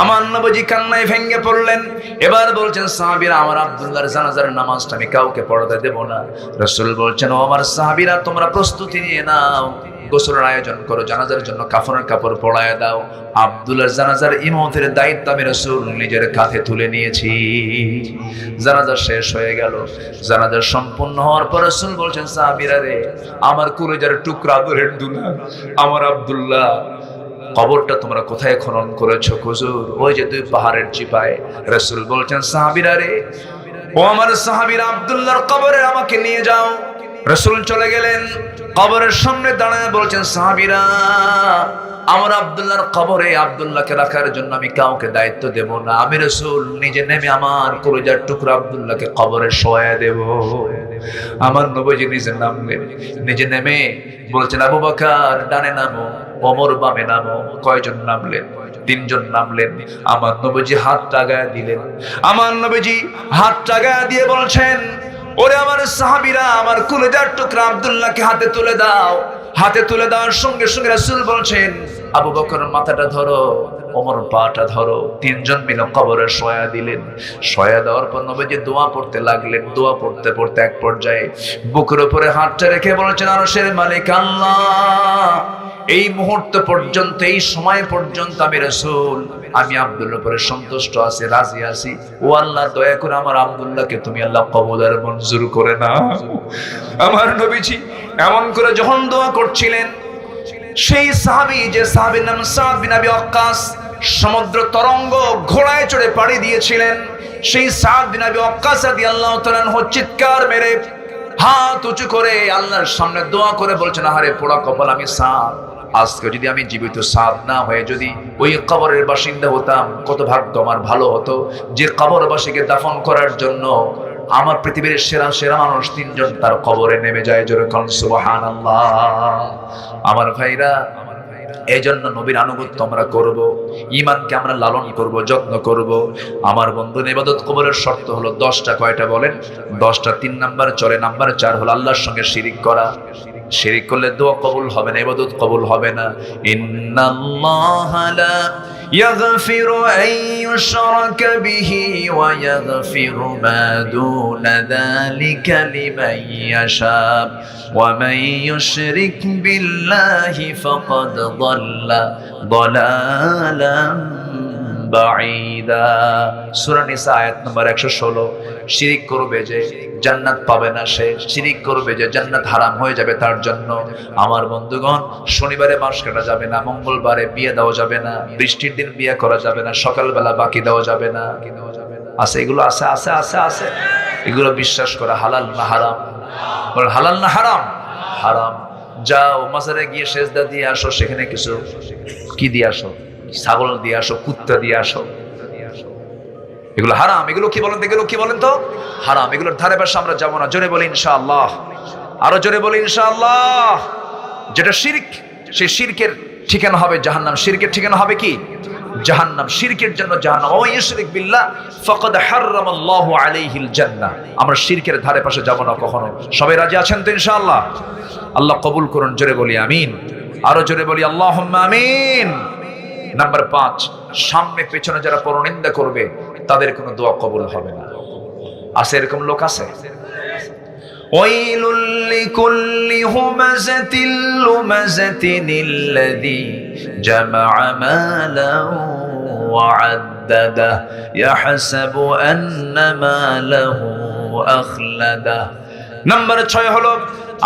আমার নবীজি কান্নায় ভেঙে পড়লেন। এবার বলছেন, সাহাবীরা, আমার আব্দুল্লাহর জানাজার নামাজটা আমি কাউকে পড়াতে দেব না। রাসূল বলছেন, ও আমার সাহাবীরা, তোমরা প্রস্তুতি নিয়ে নাও, গোসলের আয়োজন করো, জানাজার জন্য কাফনের কাপড় পরায় দাও। আব্দুল্লাহর জানাজার ইমামতের দায়িত্ব আমি রাসূল নিজের কাঁধে তুলে নিয়েছি। জানাজা শেষ হয়ে গেল। জানাজা সম্পূর্ণ হওয়ার পর রাসূল বলছেন, সাহাবীরা রে, আমার কলিজার টুকরা আদরের দুলা আমার আব্দুল্লাহ, কবরটা তোমরা কোথায় খনন করেছো? হুজুর ওই যে 2 পাহাড়ের চিপায়। রাসূল বলছেন, সাহাবীরা রে, ও আমার সাহাবীরা, আব্দুল্লাহর কবরে আমাকে নিয়ে যাও। রাসূল চলে গেলেন, কবরের সামনে দাঁড়ায় বলছেন, সাহাবীরা, আমার আব্দুল্লাহর কবরে আব্দুল্লাহকে রাখার জন্য আমি কাউকে দায়িত্ব দেব না, আমি রাসূল নিজে নেমে আমার কলিজার টুকরা আব্দুল্লাহকে কবরে শোয়ায় দেব। আমার নবীজি নিজে নামলেন, নিজে নেমে বলছেন, আবু বকর ডানে নামো, ওমর বামে নামো। কয়জন নামলেন? 3 জন নামলেন। আমার নবীজি হাত টাগায় দিলেন। আমার নবীজি হাত টাগায় দিয়ে বলছেন, ওরে আমার সাহাবীরা, আমার কলিজার টুকরা আব্দুল্লাহকে হাতে তুলে দাও। হাতে তুলে দেওয়ার সঙ্গে সঙ্গে রাসূল বলছেন, আবু বকর মাথাটা ধরো, ওমর পাটা ধরো। 3 জন মিলে কবরে শোয়া দিলেন। শোয়া দেওয়ার পর নবীজি দোয়া পড়তে লাগলেন। দোয়া পড়তে পড়তে এক পর্যায়ে বুকের উপরে হাতটা রেখে বলছেন, আরশের মালিক আল্লাহ, এই মুহূর্ত পর্যন্ত, এই সময় পর্যন্ত আমি রাসূল, আমি আব্দুল্লাহর উপরে সন্তুষ্ট আছি, রাজি আছি। ও আল্লাহ, দয়া করে আমার আব্দুল্লাহকে তুমি আল্লাহ কবুল আর মঞ্জুর করে নাও। আমার নবীজি এমন করে যখন দোয়া করছিলেন, সেই সাহাবী, যে সাহাবীর নাম সাদ বিন আবি ওয়াক্কাস, সমুদ্র তরঙ্গ ঘোড়ায় চড়ে পাড়ি দিয়েছিলেন। সেই সাদ বিন আবি ওয়াক্কাস রাদিয়াল্লাহু তাআলা আনহু চিৎকার মেরে হাত উঁচু করে আল্লাহর সামনে দোয়া করে বলছেন, আহারে পোড়া কপাল আমি সাদ, আজকে যদি আমি জীবিত সাদ না হয়ে যদি ওই কবরের বাসিন্দা হতাম, কত ভাগ্য আমার ভালো হতো। যে কবরবাসীকে দাফন করার জন্য আমার পৃথিবীর সেরা সেরা মানুষ 3 জন তার কবরে নেমে যায়। জোরে কোন সুবহানাল্লাহ। আমার ভাইরা, এই জন্য নবীর আনুগত্য আমরা করব, ঈমানকে আমরা লালন করব, যত্ন করব। আমার বন্ধু, ইবাদত কবুলের শর্ত হলো 10টা। কয়টা বলেন? 10টা। 3 নাম্বার চলে, নাম্বার 4 হলো আল্লাহর সঙ্গে শিরিক করা। শিরিক করলে দোয়া কবুল হবে না, ইবাদত কবুল হবে না। ইন্নাল্লাহা লা ইয়াগফিরু আন ইউশরাকা বিহি ওয়া ইয়াগফিরু মা দুনা যালিকা লিমান ইয়াশা ওয়া মান ইউশরিক বিল্লাহি ফাকাদ যাল্লা দালালান বাঈদা। সূরা নিসা আয়াত নম্বর 116। শিরিক করবে যে জান্নাত পাবে না, সে শিরিক করবে যে জান্নাত হারাম হয়ে যাবে তার জন্য। আমার বন্ধুগণ, শনিবারে মাস কাটা যাবে না, মঙ্গলবারে বিয়ে দেওয়া যাবে না, বৃষ্টির দিন বিয়ে করা যাবে না, সকালবেলা বাকি দেওয়া যাবে না। আছে এগুলো, আছে আছে আছে আছে। এগুলো বিশ্বাস করা হালাল না হারাম? হালাল না হারাম? হারাম। যাও মাজারে গিয়ে সেজদা দিয়ে আসো, সেখানে কিছু কি দিয়ে আসো? ছাগল দিয়ে আসো, কুত্তা দিয়ে আসো। এগুলো হারাম। এগুলো কি বলেন? এগুলো কি বলেন তো? হারাম। এগুলোর ধারে পাশে আমরা যাবো না। জোরে বলি ইনশাআল্লাহ। আরো জোরে বলি ইনশাআল্লাহ। যেটা শিরক, সেই শিরকের ঠিকানা হবে জাহান্নাম। শিরকের ঠিকানা হবে কি? জাহান্নাম। শিরকের জন্য জাহান্নাম। ওয়া ইউশরিক বিল্লাহ ফাকাদ হারামাল্লাহু আলাইহিল জান্নাহ। আমরা শিরকের ধারে পাশে যাব না কখনো। সবাই রাজি আছেন তো ইনশাআল্লাহ? আল্লাহ কবুল করুন। জোরে বলি আমিন। আরো জোরে বলি আল্লাহুম্মা আমিন। নাম্বার 5, সামনে পেছনে যারা পরনিন্দা করবে তাদের কোনো দোয়া কবুল হবে না। আছে এরকম লোক? আছে। ওয়াইলুল লিকুল্লি হুমাযাতিল লুমাযাতিনিল্লাযী জামা'a মালাহু ওয়া আদ্দাদাহু ইয়াহসাবু আন্না মালাহু আখলাদা। নাম্বার 6 হলো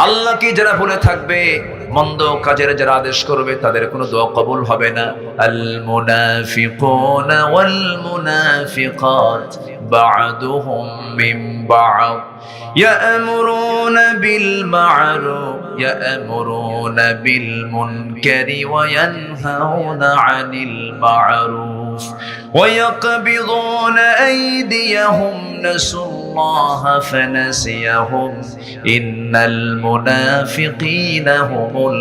আল্লাহকে যারা ভুলে থাকবে, মন্দ কাজের যারা আদেশ করবে, তাদের কোনো দোয়া কবুল হবে না। আল মুনাফিকুনা ওয়াল মুনাফিকাত বা'দুহুম মিন বা'দ ইয়া'মুরুনা বিল মা'রুফ ইয়া'মুরুনা বিল মুনকারি ওয়া ইয়ানহাউনা আনিল মা'রুফ ওয়া ইয়াকবিদুনা আইদিয়াহুম নাসুল্লাহা ফানাসিয়াহুম ইন্নাল মুনাফিকিনা হুমুল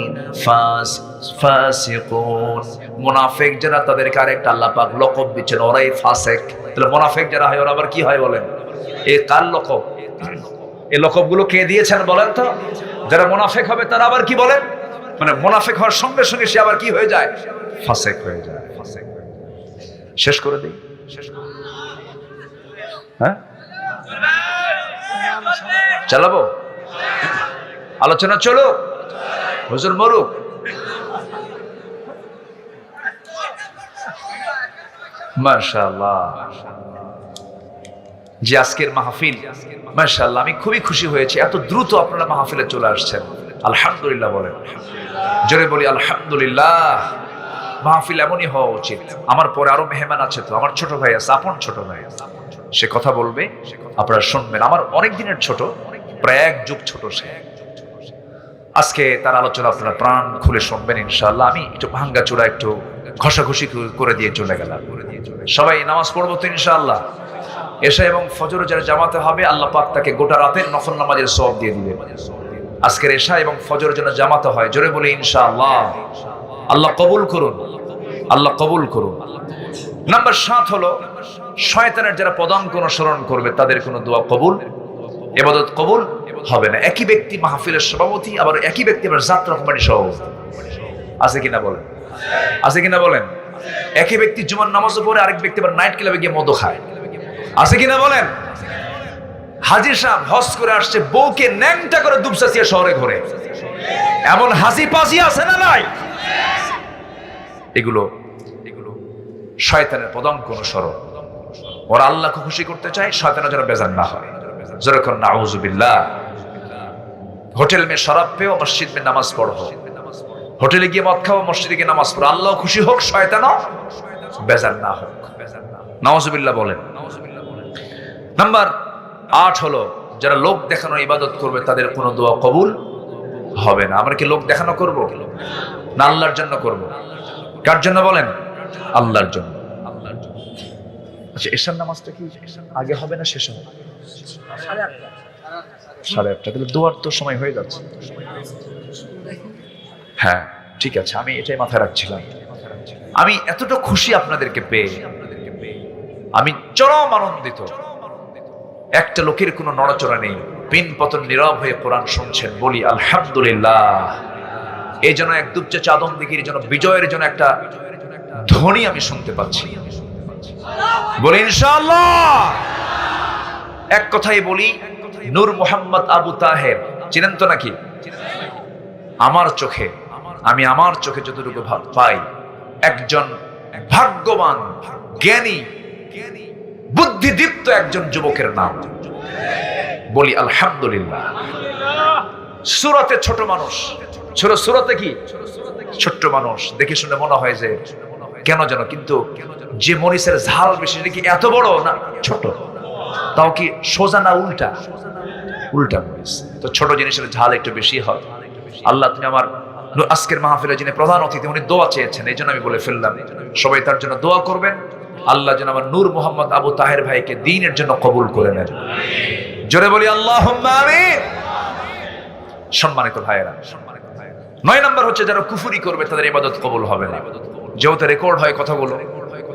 ফাসিকুন। মুনাফিক যারা, তাদেরকে আরেকটা আল্লাহ পাক লকব দিচ্ছেন, ওরাই ফাসিক। তাহলে মুনাফিক যারা হয় ওরা আবার কি হয় বলেন? এই কার লকব? এই লকবগুলো কে দিয়েছেন বলেন তো? যারা মুনাফিক হবে তারা আবার কি বলেন? মানে মুনাফিক হওয়ার সঙ্গে সঙ্গে সে আবার কি হয়ে যায়? ফাসিক হয়ে যায়। শেষ করে দিই। হ্যাঁ, চালাবো? আলোচনা চলো, হুজুর মরুক। মাশাআল্লাহ। যে আজকের মাহফিল, মাশাআল্লাহ, আমি খুবই খুশি হয়েছি। এত দ্রুত আপনারা মাহফিলে চলে আসছেন। আলহামদুলিল্লাহ বলেন। জোরে বলি আলহামদুলিল্লাহ। মাহফিল এমনই হওয়া উচিত। আমার পরে আরো মেহমান আছে, তো আমার ছোট ভাই আছে, আপন ছোট ভাই, সে কথা বলবে, আপনারা শুনবেন। আমার অনেক দিনের ছোট, প্রায় 1 যুগ ছোট সে। আজকে তার আলোচনা আপনারা প্রাণ খুলে শুনবেন ইনশাআল্লাহ। আমি একটু ভাঙ্গা চূড়া একটু ঘষাঘষি করে দিয়ে চলে গেলাম। সবাই নামাজ পড়বো তো ইনশাআল্লাহ। এশা এবং ফজর যারা জামাতে হবে, আল্লাহ পাক তাকে গোটা রাতের নফল নামাজের সওয়াব দিয়ে দিবে। আজকের এশা এবং ফজরের জন্য জামাতে হয়, জোরে বলি ইনশাআল্লাহ। আল্লাহ কবুল করুন, আল্লাহ কবুল করুন। নাম্বার 7 হলো শয়তানের যারা পদাঙ্ক অনুসরণ করবে তাদের কোনো দোয়া কবুল, ইবাদত কবুল হবে না। একই ব্যক্তি মাহফিলের সভাপতি, আবার একই ব্যক্তি আবার যাত্রা কমিটির সভাপতি, আছে কিনা বলেন? আছে কিনা বলেন? একই ব্যক্তি জুমার নামাজও পড়ে, আরেক ব্যক্তি আবার নাইট ক্লাবে গিয়ে মদ খায়, আছে কিনা বলেন? হাজী সাহেব হজ করে আসছে, বউকে ন্যাংটা করে দুবসাচিয়া শহরে ঘোরে, এমন হাসি পাসি আছে না নাই? এগুলো শয়তানের পদাঙ্ক অনুসরণ। ওরা আল্লাহকে খুশি করতে চায়, শয়তানের যেন বেজার না হয়। যেরকম নাউজুবিল্লাহ। হোটেল মে শরাব পেও, মসজিদ মে নামাজ পড়ো। হোটেলে গিয়ে মদ খাও, মসজিদে গিয়ে নামাজ পড়ো, আল্লাহ খুশি হোক, শয়তানও বেজার না হোক। নাউজুবিল্লাহ বলেন। নাম্বার 8 হলো যারা লোক দেখানো ইবাদত করবে তাদের কোনো দোয়া কবুল হবে না। আমরা কি লোক দেখানো করব না আল্লাহর জন্য করব? কার জন্য বলেন? আল্লাহর জন্য। আচ্ছা, এশার নামাজটা কি আগে হবে না শেষে হবে? 8:30। তাহলে দোয়ার তো সময় হয়ে যাচ্ছে। হ্যাঁ ঠিক আছে, আমি এটাই মাথায় রাখছিলাম। আমি এতটা খুশি আপনাদেরকে পেয়ে, আমি চরম আনন্দিত। একটা লোকের কোনো নড়াচড়া নেই, পিন পতন নীরব হয়ে কোরআন শুনছেন। বলি আলহামদুলিল্লাহ। এই জন্য এক দুপচে চাদম দিঘির জন্য বিজয়ের জন্য একটা ধ্বনি আমি শুনতে পাচ্ছি। বলি ইনশাআল্লাহ। এক কথাই বলি, নূর মোহাম্মদ আবু তাহের চিনেন তো নাকি? আমার চোখে, আমি আমার চোখে যতটুকু পাই, একজন ভাগ্যবান, জ্ঞানী, বুদ্ধিদীপ্ত একজন যুবকের নাম। বলি আলহামদুলিল্লাহ। সূরাতে ছোট মানুষ, সূরাতে কি ছোট্ট মানুষ, দেখে শুনে মনে হয় যে কেন যেন, কিন্তু যে মরিচের ঝাল বেশি, কি এত বড় না ছোট? তাও কি সোজা না উল্টা? উল্টা মরিচ। তো ছোট জিনিসের ঝাল একটু বেশি হয়। আল্লাহ তুমি আমার আজকের মাহফিলে যিনি প্রধান অতিথি, উনি দোয়া চেয়েছেন, এই জন্য আমি বলে ফেললাম, সবাই তার জন্য দোয়া করবেন। আল্লাহ যেন আমার নূর মোহাম্মদ আবু তাহের ভাইকে দ্বীনের জন্য কবুল করে নেন। জোরে বলি আল্লাহুম্মা আমিন। সম্মানিত ভাইয়েরা, 9 নম্বর হচ্ছে যারা কুফরি করবে তাদের ইবাদত কবুল হবে না। যেহেতু রেকর্ড হয় কথাগুলো,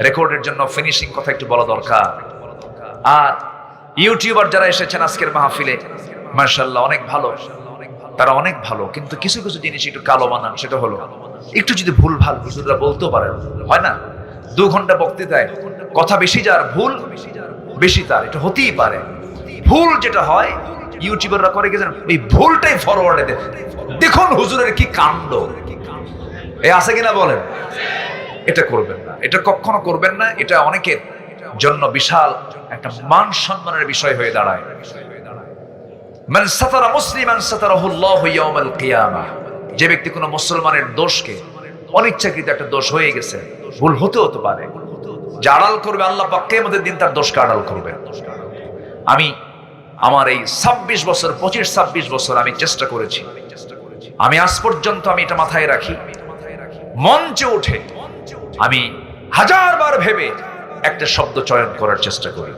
রেকর্ডের জন্য ফিনিশিং কথা একটু বলা দরকার। আর ইউটিউবার যারা এসেছেন আজকের মাহফিলে, মাশাআল্লাহ অনেক ভালো, তারা অনেক ভালো, কিন্তু কিছু কিছু জিনিস একটু কালো বানান। সেটা হলো একটু যদি ভুল ভাল হুজুররা বলতেও পারেন, হয় না? 2 ঘন্টা বক্তৃতায় কথা বেশি যার, ভুল বেশি তার, এটা হতেই পারে। ভুল যেটা হয় ইউটিউবাররা করে কি জানেন? এই ভুলটাই ফরওয়ার্ডে দেয়, দেখুন হুজুরের কি কাণ্ড। এ আছে কিনা বলেন? এটা করবেন না, এটা কখনো করবেন না। এটা অনেকের জন্য বিশাল একটা মান সম্মানের বিষয় হয়ে দাঁড়ায়। মান সাতারা মুসলিমান সাতারাহুল্লাহু ইয়াউমাল কিয়ামাহ। যে ব্যক্তি কোনো মুসলমানের দোষকে, অনিচ্ছাকৃত একটা দোষ হয়ে গেছে, ভুল হতে পারে, যে আড়াল করবে, আল্লাহ পাক কিয়ামতের দিন তার দোষকে আড়াল করবে। আমি আমার এই 26 বছর 25-26 বছর আমি চেষ্টা করেছি, আমি আজ পর্যন্ত আমি এটা মাথায় রাখি, মঞ্চে উঠে আমি 1000 বার ভেবে একটা শব্দ চয়ন করার চেষ্টা করি।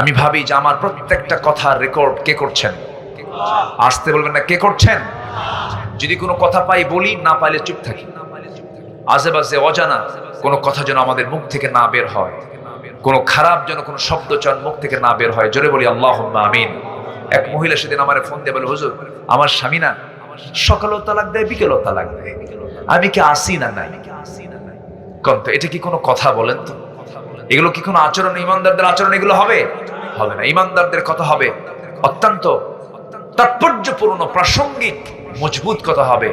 আমি ভাবি যে আমার প্রত্যেকটা কথার রেকর্ড কে করছেন? আসতে বলবেন না, কে করছেন? যদি কোনো কথা পাই বলি, না পাইলে চুপ থাকি। আজেবাজে অজানা কোনো কথা যেন আমাদের মুখ থেকে না বের হয়, কোনো খারাপ যেন কোনো শব্দ চয়ন মুখ থেকে না বের হয়। জোরে বলি আল্লাহুম্মা আমিন। এক মহিলা সেদিন আমার ফোন দিয়ে বলে, হুজুর আমার স্বামী না সকালেও তালাক দেয়, বিকেলেও তালাক দেয়, আমি কি আসি না নাই? কন্ত এটা কি কোনো কথা বলেন তো? এগুলো কি কোনো আচরণ? ইমানদারদের আচরণ এগুলো হবে? হবে না। ইমানদারদের কথা হবে অত্যন্ত তাৎপর্যপূর্ণ, প্রাসঙ্গিক, মজবুত কথা হবে।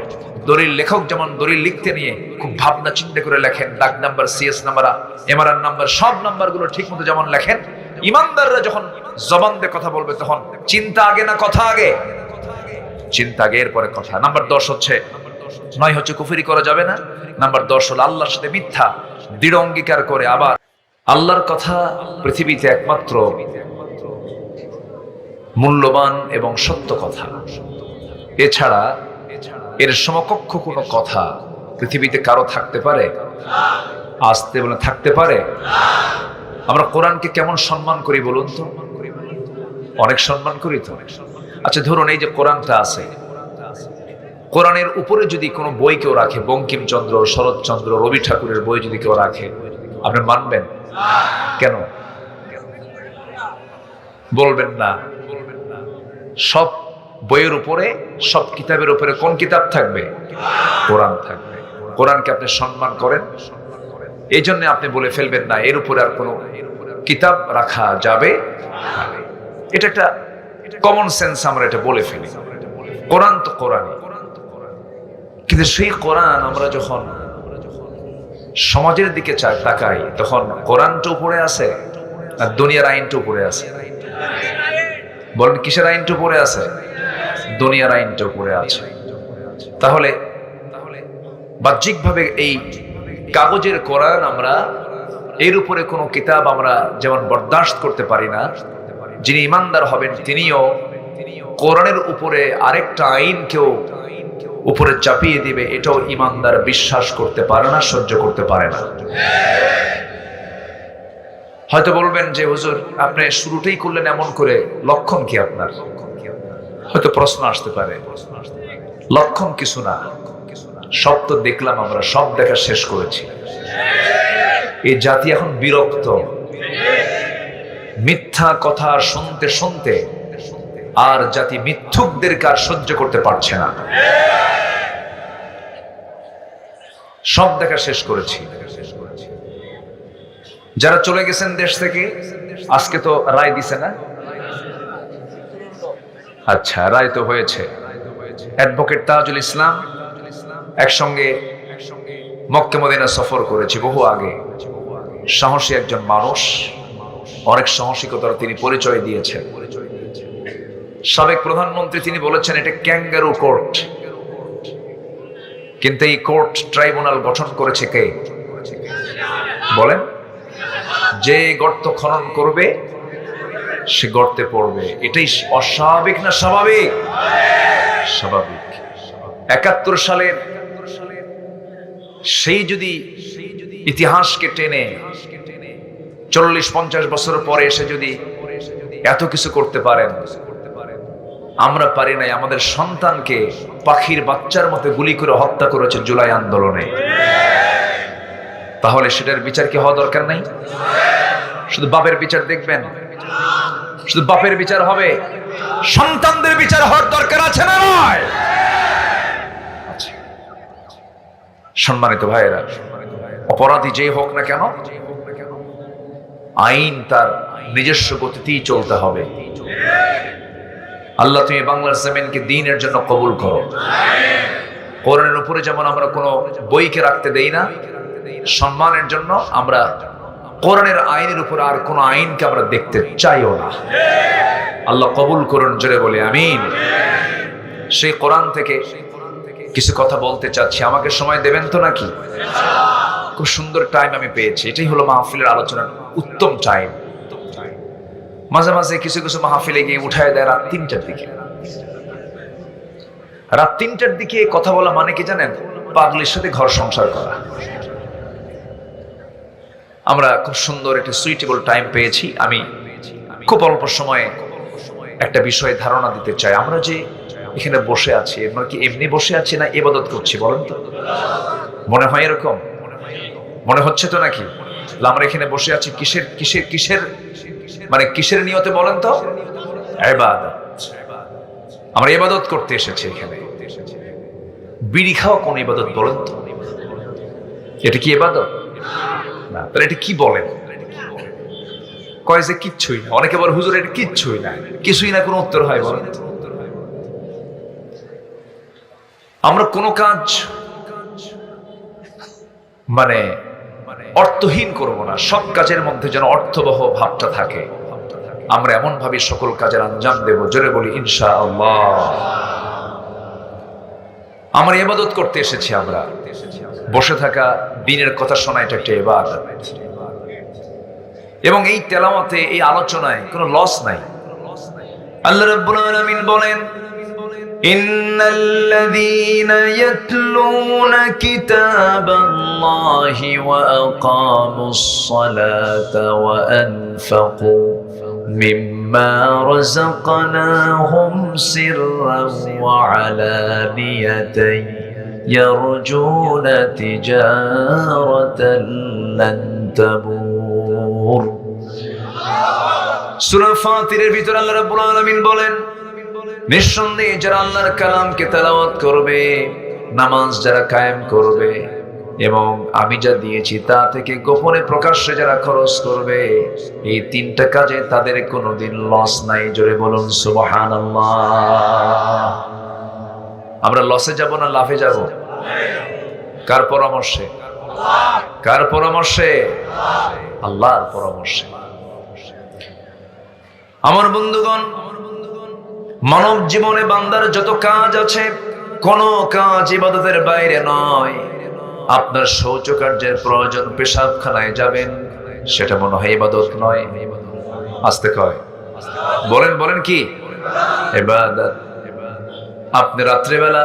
দলিল লেখক যেমন দলিল লিখতে নিয়ে খুব ভাবনা চিন্তা করে লেখেন, দাগ number, CS number, MRR number, সব নাম্বারগুলো ঠিক মতো যেমন লেখেন, ইমানদাররা যখন জবান দিয়ে কথা বলবে তখন চিন্তা আগে না কথা আগে? চিন্তা আগে, এরপরে কথা। নাম্বার 10 হচ্ছে, 9 হচ্ছে কুফরি করা যাবে না। নাম্বার 10 হলো আল্লাহর সাথে মিথ্যা দৃঢ় অঙ্গীকার করে। আবার আল্লাহর কথা পৃথিবীতে একমাত্র মূল্যবান এবং সত্য কথা, এছাড়া এর সমকক্ষ কোনো কথা পৃথিবীতে কারো থাকতে পারে? আসতে বলে থাকতে পারে? আমরা কোরআনকে কেমন সম্মান করি বলুন তো? অনেক সম্মান করি তো। আচ্ছা ধরুন এই যে কোরআনটা আছে, কোরআনের উপরে যদি কোনো বই কেউ রাখে, বঙ্কিমচন্দ্র, শরৎচন্দ্র, রবি ঠাকুরের বই যদি কেউ রাখে, আপনি মানবেন? কেন বলবেন না? সব বইয়ের উপরে, সব কিতাবের উপরে কোন কিতাব থাকবে? কোরআন থাকবে। কোরআনকে আপনি সম্মান করেন, এই জন্য আপনি বলে ফেলবেন না এর উপরে আর কোনো কিতাব রাখা যাবে। এটা একটা কমন সেন্স, আমরা এটা বলে ফেলি। কোরআন তো কোরআনই, কিন্তু সেই কোরআন আমরা যখন সমাজের দিকে তাকাই, তখন কোরআনটা উপরে আছে আর দুনিয়ার আইনটা উপরে আছে। বলেন কিসের আইনটা উপরে আছে? দুনিয়ার আইনটা উপরে আছে। তাহলে বাহ্যিকভাবে এই কাগজের কোরআন, আমরা এর উপরে কোনো কিতাব আমরা যেমন বরদাস্ত করতে পারি না, যিনি ইমানদার হবেন তিনিও কোরআনের উপরে আরেকটা আইনকেও উপরে চাপিয়ে দিবে, এটাও ইমানদার বিশ্বাস করতে পারে না, সহ্য করতে পারে না। হয়তো বলবেন যে হুজুর আপনি শুরুটাই করলেন এমন করে, লক্ষণ কি আপনার? হয়তো প্রশ্ন আসতে পারে। লক্ষণ কিছু না, সব তো দেখলাম, আমরা সব দেখা শেষ করেছি। এই জাতি এখন বিরক্ত, মিথ্যা কথা শুনতে শুনতে আর জাতি মিথ্যুকদেরকে আর সহ্য করতে পারছে না। সব দেখা শেষ করেছি। যারা চলে গেছেন দেশ থেকে, আজকে তো রায় দিছে না? আচ্ছা, রায় তো হয়েছে। অ্যাডভোকেট তাজুল ইসলাম একসঙ্গে মক্কা মদিনা সফর করেছি বহু আগে। সাহসী একজন মানুষ, অনেক সাহসিকতার তিনি পরিচয় দিয়েছেন। সাবেক প্রধানমন্ত্রী তিনি বলেছেন এটা ক্যাঙ্গারু কোর্ট, কিন্তু এই কোর্ট ট্রাইব্যুনাল গঠন করেছে কে? বলেন। যে গর্ত খনন করবে সে গর্তে পড়বে। এটাই অস্বাভাবিক না স্বাভাবিক? স্বাভাবিক। ৭১ সালের সেই যদি ইতিহাসকে টেনে ৪০-৫০ বছর পরে এসে যদি এত কিছু করতে পারেন, আমরা পারি নাই। আমাদের সন্তানকে পাখির বাচ্চার মতো গুলি করে হত্যা করেছে জুলাই আন্দোলনে। তাহলে সেটার বিচার কি হওয়া দরকার নাই? শুধু বাপের বিচার দেখবেন? শুধু বাপের বিচার হবে? সন্তানদের বিচার হওয়ার দরকার আছে না নয়? সম্মানিত ভাইয়েরা, অপরাধী যেই হোক না কেন, আইন তার নিজস্ব গতিতেই চলতে হবে। আল্লাহ তুমি বাংলার জমিনকে দ্বীনের জন্য কবুল করো। কোরআনের উপরে যেমন আমরা কোনো বইকে রাখতে দেই না, সম্মানের জন্য আমরা কোরআনের আইনের উপর আর কোনো আইনকে আমরা দেখতে চাইও না। আল্লাহ কবুল করুন, জোরে বলে আমিন। সেই কোরআন থেকে কিছু কথা বলতে চাচ্ছি, আমাকে সময় দেবেন তো নাকি? খুব সুন্দর টাইম আমি পেয়েছি, এটাই হলো মাহফিলের আলোচনার উত্তম টাইম। মাঝে মাঝে কিছু কিছু মাহফিলে গিয়ে উঠায় দেয় রাত ৩টার দিকে। রাত ৩টার দিকে কথা বলা মানে কি জানেন? পাগলির সাথে ঘর সংসার করা। আমরা খুব সুন্দর একটা সুইটেবল টাইম পেয়েছি। আমি খুব অল্প সময়ে একটা বিষয়ে ধারণা দিতে চাই। আমরা যে এখানে বসে আছি, আমরা কি এমনি বসে আছি না ইবাদত করছি? বলেন তো, মনে হয় এরকম? মনে হচ্ছে তো নাকি? আমরা এখানে বসে আছি কিসের কিসের কিসের মানে কিসের নিয়তে বলেন তো? ইবাদত। আমরা ইবাদত করতে এসেছি এখানে। বিড়ি খাওয়া কোন ইবাদত বলেন তো? এটা কি ইবাদত? না। তাহলে এটা কি বলেন? কয় যে কিচ্ছুই না। অনেকে বলে হুজুর এটা কিচ্ছুই না। কিছুই না, কোনো উত্তর হয় বলেন? আমরা কোনো কাজ মানে অর্থহীন করব না। সব কাজের মধ্যে যেন অর্থবহ ভাবটা থাকে। আমরা এমন ভাবে সকল কাজের আঞ্জাম দেব, জোরে বলি ইনশাআল্লাহ। আমরা ইবাদত করতে এসেছি। আমরা বসে থাকা, দ্বীনের কথা শোনা, এটা একটা ইবাদত। এবং এই তেলাওয়াতে, এই আলোচনায় কোনো লস নাই। আল্লাহ রাব্বুল আলামিন বলেন, ইন্নাল্লাযীনা ইয়াতলুনা কিতাবাল্লাহি ওয়া আকামুস সালাতা ওয়া আনফাকু মিম্মা রাযাকনাহুম সিররান ওয়া আলানিয়াতান ইয়ারজুনা তিজারাতান লান তাবুর। সূরা ফাতিরের ভিতরে আল্লাহ রাব্বুল আলামিন বলেন, নিঃসন্দেহে যারা আল্লাহর কালামকে তেলাওয়াত করবে, নামাজ যারা কায়েম করবে এবং আমি যা দিয়েছি তা থেকে গোপনে প্রকাশ্যে যারা খরচ করবে, এই তিনটা কাজে তাদের কোনোদিন লস নাই। জোরে বলুন সুবহানাল্লাহ। আমরা লসে যাব না লাভে যাব? কার পরামর্শে? কার পরামর্শে? আল্লাহর পরামর্শে। আমার বন্ধুগণ, মানব জীবনে বান্দার যত কাজ আছে, কোন কাজ ইবাদতের বাইরে নয়। আপনার শৌচকার্যের প্রয়োজন, পেশাবখানায় যাবেন, সেটা মনে হয় ইবাদত নয়? আস্তে কয়, বলেন বলেন কি ইবাদত? আপনি রাত্রিবেলা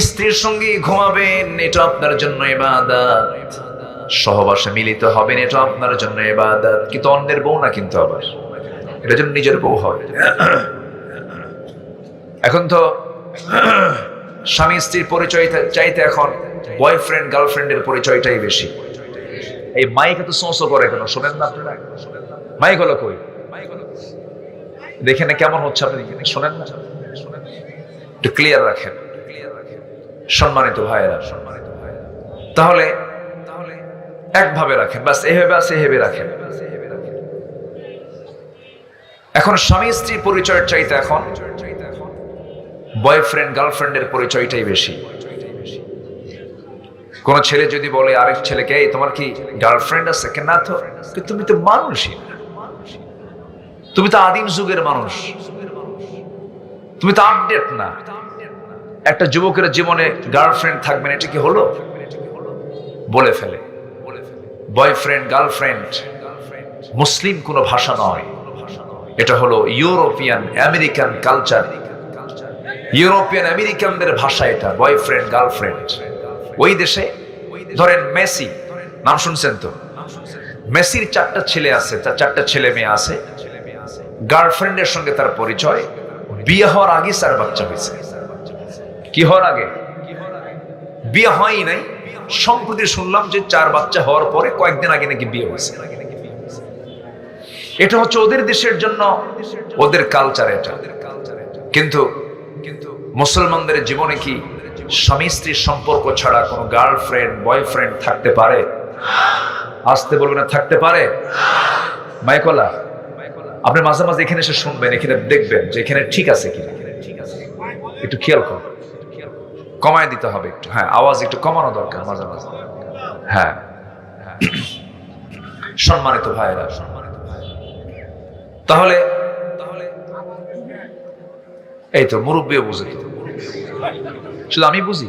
স্ত্রীর সঙ্গে ঘুমাবেন, এটা আপনার জন্য ইবাদত। সহবাসে মিলিত হবেন, এটা আপনার জন্য ইবাদত। কিন্তু অন্যের বউ না, কিন্তু আবার এটা যেন নিজের বউ হয়। এখন তো স্বামী স্ত্রীর পরিচয় চাইতে এখন বয়ফ্রেন্ড গার্লফ্রেন্ডের পরিচয়টাই বেশি। এই মাইক এত সোঁসো করে কেন? শোনেন না আপনারা? মাইক হলো কই? দেখেন না কেমন হচ্ছে, আপনি শোনেন না? একটু ক্লিয়ার রাখেন সম্মানিত ভাইয়েরা। তাহলে একভাবে রাখেন, বাস এভাবে আছে, এভাবে রাখেন। এখন স্বামী স্ত্রীর পরিচয়ের চাইতে এখন বয়ফ্রেন্ড গার্লফ্রেন্ডের পরিচয়টাই বেশি। কোন ছেলে যদি বলে আরেক ছেলেকে, এই তোমার কি গার্লফ্রেন্ড আছে? না তো, তুমি তো মানুষই না, তুমি তো আদিম যুগের মানুষ, তুমি তো আপডেট না। একটা যুবকের জীবনে গার্লফ্রেন্ড থাকবে না, এটা কি হলো? বলে ফেলে। বয়ফ্রেন্ড গার্লফ্রেন্ড মুসলিম কোনো ভাষা নয়, এটা হলো ইউরোপিয়ান আমেরিকান কালচার, ইউরোপিয়ান আমেরিকানদের ভাষা এটা, বয়ফ্রেন্ড গার্লফ্রেন্ড। ওই দেশে ধরেন মেসি, নাম শুনছেন তো? মেসির 4টা ছেলে আছে, তার 4টা ছেলে মেয়ে আছে। গার্লফ্রেন্ডের সঙ্গে তার পরিচয়, বিয়ে হওয়ার আগে 4 বাচ্চা হয়েছে। কি হওয়ার আগে? বিয়ে হয়ই নাই। সম্প্রতি শুনলাম যে 4 বাচ্চা হওয়ার পরে কয়েকদিন আগে নাকি বিয়ে হয়েছে। এটা হচ্ছে ওদের দেশের জন্য, ওদের কালচার এটা। কিন্তু মুসলমানদের জীবনে কি স্বামী স্ত্রীর সম্পর্ক ছাড়া কোনো গার্লফ্রেন্ড বয়ফ্রেন্ড থাকতে পারে? আসতে বলবেন না, থাকতে পারে? মাইকলা, আপনি মাঝে মাঝে এখানে এসে শুনবেন, এখানে দেখবেন যে এখানে ঠিক আছে কিনা, একটু খেয়াল করুন। কমায় দিতে হবে একটু, হ্যাঁ, আওয়াজ একটু কমানো দরকার মাঝে মাঝে। হ্যাঁ, সম্মানিত ভাইয়েরা, তাহলে এই তো মুরব্বীও বুঝে, তো শুধু আমি বুঝি?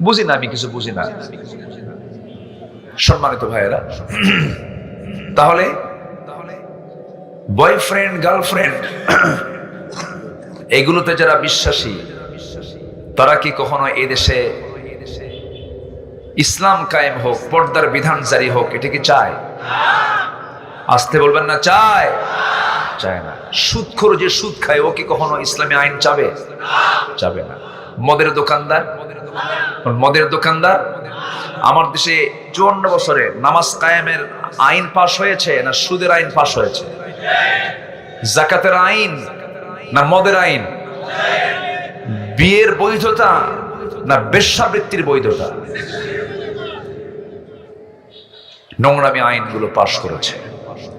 বুঝি না, আমি কিছু বুঝি না। সম্মানিত ভাইয়েরা, তাহলে বয়ফ্রেন্ড গার্লফ্রেন্ড এগুলোতে যারা বিশ্বাসী, তারা কি কখনো এই দেশে ইসলাম কায়েম হোক, পর্দার বিধান জারি হোক, এটা কি চায়? আসতে বলবেন না, চায়? চায় না। সুদখোর যে সুদ খায়, ও কি কখনো ইসলামী আইন চাবে? চাবে না। মদের দোকানদার আমার দেশে 54 বছরে নামাজ কায়েমের আইন পাশ হয়েছে না সুদের আইন পাশ হয়েছে? যাকাতের আইন না মদের আইন? বিয়ের বৈধতা না বেশ্যাবৃত্তির বৈধতা? নোংরামি আইনগুলো পাশ করেছে।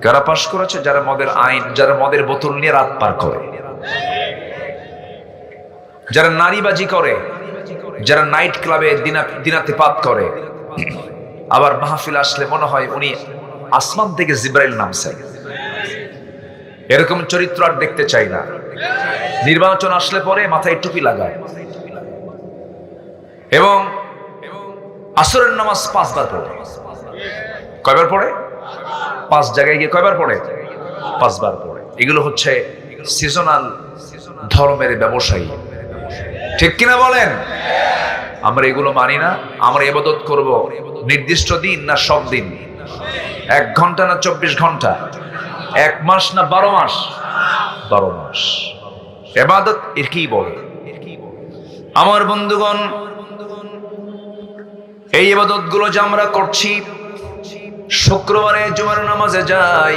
কারা পাশ করেছে? যারা মদের আইন, যারা মদের বোতল নিয়ে রাত পার করে, যারা নারীবাজি করে, যারা নাইট ক্লাবে দিনাতিপাত করে। আবার মাহফিল আসলে মনে হয় উনি আসমান থেকে জিব্রাইল নামছে। এরকম চরিত্র আর দেখতে চাই না। নির্বাচন আসলে পরে মাথায় টুপি লাগায় এবং আসরের নামাজ 5 বার পড়ে। কয়বার পড়ে? 5 জায়গায় গিয়ে কয়বার পড়ে? 5 বার পড়ে। এগুলো হচ্ছে সিজনাল ধর্মের ব্যবসায়ী, ঠিক কিনা বলেন? আমরা এগুলো মানি না। আমরা ইবাদত করব নির্দিষ্ট দিন না সব দিন? 1 ঘন্টা না 24 ঘন্টা? 1 মাস না 12 মাস? 12 মাস। ইবাদত এর কি বলে? আমার বন্ধুগণ, এই ইবাদতগুলো যে আমরা করছি, শুক্রবারে জুমার নামাজে যাই,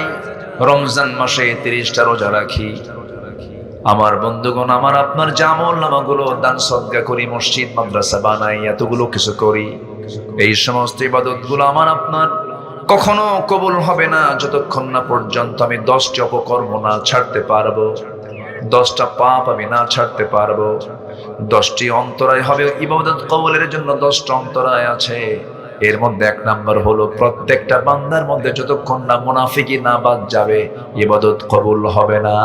রমজান মাসে 30টা রোজা রাখি, আমার বন্ধুগণ, আমার আপনার যে আমল নামাগুলো দান সদকা করি, মসজিদ মাদ্রাসা বানাই, এতগুলো কিছু করি, এই সমস্ত ইবাদতগুলো আমার আপনার কখনো কবুল হবে না যতক্ষণ না পর্যন্ত আমি 10টি অপকর্ম না ছাড়তে পারবো, 10টা পাপ আমি না ছাড়তে পারবো। 10টি অন্তরায় হবে ইবাদত কবুলের জন্য। 10টা অন্তরায় আছে, এর মধ্যে 1 নাম্বার হলো প্রত্যেকটা বান্দার মধ্যে যতক্ষণ না মুনাফিকি না বাদ যাবে, ইবাদত কবুল হবে না।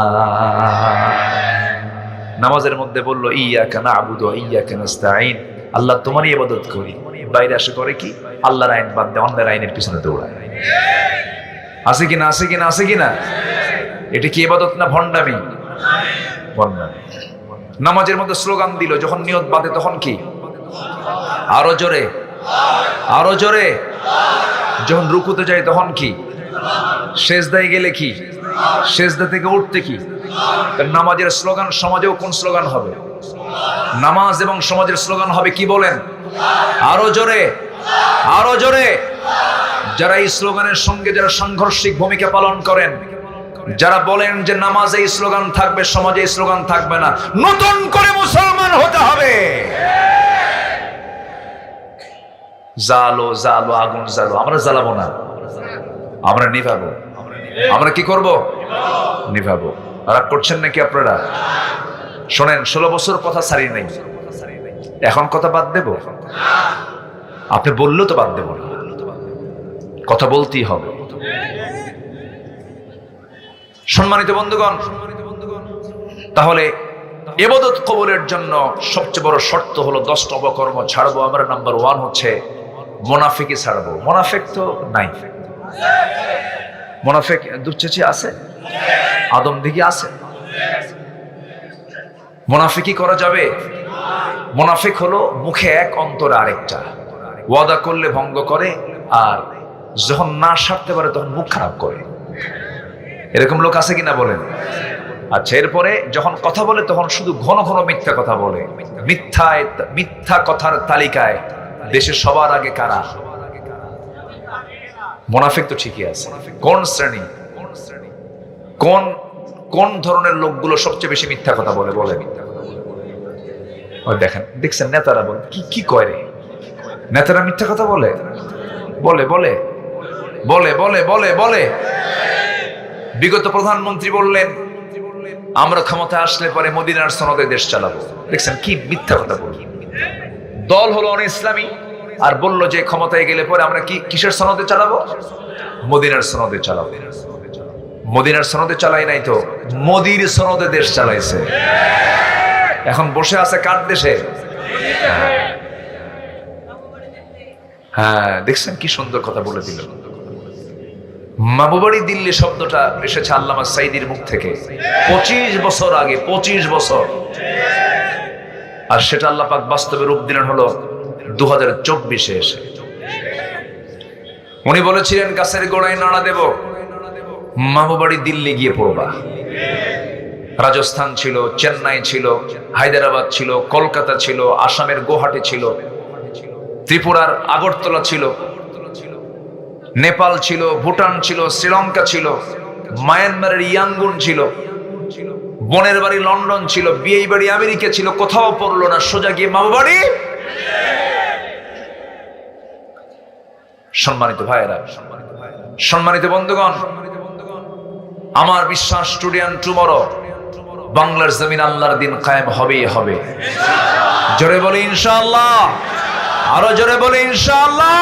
নামাজের মধ্যে বললো ইয়াকা না'বুদু ওয়া ইয়াকা নাস্তাঈন, আল্লাহ তোমারই ইবাদত করি। বাইরে আসে করে কি? আল্লাহর আইন বাদ দিয়ে অন্যের আইনের পিছনে দৌড়ায়। আছে কিনা? আছে কিনা? আছে কিনা? এটা কি ইবাদত না ভণ্ডামি? ভণ্ডামি। নামাজের মধ্যে স্লোগান দিল, যখন নিয়ত বাঁধে তখন কি? আরো জোরে, আরো জোরে। যখন রুকুতে যায় তখন কি? সেজদায় গেলে কি? সেজদা থেকে উঠতে কি? নামাজের স্লোগান সমাজেও কোন স্লোগান হবে? নামাজ এবং সমাজের স্লোগান হবে কি বলেন? আরো জোরে, আরো জোরে। যারা এই স্লোগানের সঙ্গে যারা সাংঘর্ষিক ভূমিকা পালন করেন, যারা বলেন যে নামাজে এই স্লোগান থাকবে, সমাজে এই স্লোগান থাকবে না, নতুন করে মুসলমান হতে হবে। জালো জালো, আগুন জালো, আমরা জ্বালাবো না, আমরা নিভাবো। আমরা কি করব? নিভাবো। রাগ করছেন নাকি আপনারা? শোনেন, 16 বছর কথা ছাড়ি নাই, এখন কথা বাদ দেব? আপনি বললেও তো বাদ দেব না, কথা বলতেই হবে। সম্মানিত বন্ধুগণ, তাহলে ইবাদত কবুলের জন্য সবচেয়ে বড় শর্ত হলো 10টা অপকর্ম ছাড়বো আমরা। নাম্বার 1 হচ্ছে মুনাফিকি ছাড়বো। মুনাফিক তো নাই, মুনাফিক দুচ্ছেচি আছে, আদম দিকে আছে। মুনাফিকি করা যাবে? মুনাফিক হলো মুখে এক অন্তরে আরেকটা, ওয়াদা করলে ভঙ্গ করে, আর যখন না সারতে পারে তখন মুখ খারাপ করে। এরকম লোক আছে কিনা বলেন? আচ্ছা, এরপরে যখন কথা বলে তখন শুধু ঘন ঘন মিথ্যা কথা বলে। মিথ্যা কথার তালিকায় দেশে সবার আগে কারা? মুনাফিক তো ঠিকই আছে। কোন শ্রেণী, কোন ধরনের লোকগুলো সবচেয়ে বেশি মিথ্যা কথা বলে? বলে দেখেন, দেখছেন নেতারা বলে কি কয় রে? নেতারা মিথ্যা কথা বলে, বলে বলে বলে বলে বলে বলে। বিগত প্রধানমন্ত্রী বললেন আমরা ক্ষমতায় আসলে পরে মদিনার সনদে দেশ চালাবো। দেখছেন কি মিথ্যা কথা বল। দল হলো অন-ইসলামী, আর বললো যে ক্ষমতায় গেলে পরে আমরা কিসের সনদে চালাবো? মদিনার সনদে চালাবো। মদিনার সনদে চালাই নাই তো, মোদির সনদে দেশ চালাইছে। এখন বসে আছে কার দেশে? হ্যাঁ, দেখছেন কি সুন্দর কথা বলে দিল। মামুবাড়ি দিল্লি শব্দটা এসেছে আল্লামা সাইদির মুখ থেকে 25 বছর আগে, 25 বছর। আর সেটা আল্লাহ পাক বাস্তবে রূপ দিলেন হলো 2024-এ এসে। উনি বলেছিলেন গাছের গোড়ায় নাড়া দেব, মামুবাড়ি দিল্লি গিয়ে পড়বা। রাজস্থান ছিল, চেন্নাই ছিল, হায়দ্রাবাদ ছিল, কলকাতা ছিল, আসামের গুয়াহাটি ছিল, ত্রিপুরার আগরতলা ছিল, নেপাল ছিল, ভুটান ছিল, শ্রীলঙ্কা ছিল, মায়ানমারের ইয়াঙ্গুন ছিল, বোনের বাড়ি লন্ডন ছিল, বিয়ে বাড়ি আমেরিকা ছিল, কোথাও পড়লো না, সোজা গিয়ে মামুবাড়ি। সম্মানিত ভাইয়েরা, সম্মানিত বন্ধুগণ, আমার বিশ্বাস টুডে এন্ড টুমরো বাংলার জমিন আল্লাহর দিন কায়েম হবেই হবে। জোরে বলি ইনশাআল্লাহ, আরো জোরে বলি ইনশাআল্লাহ।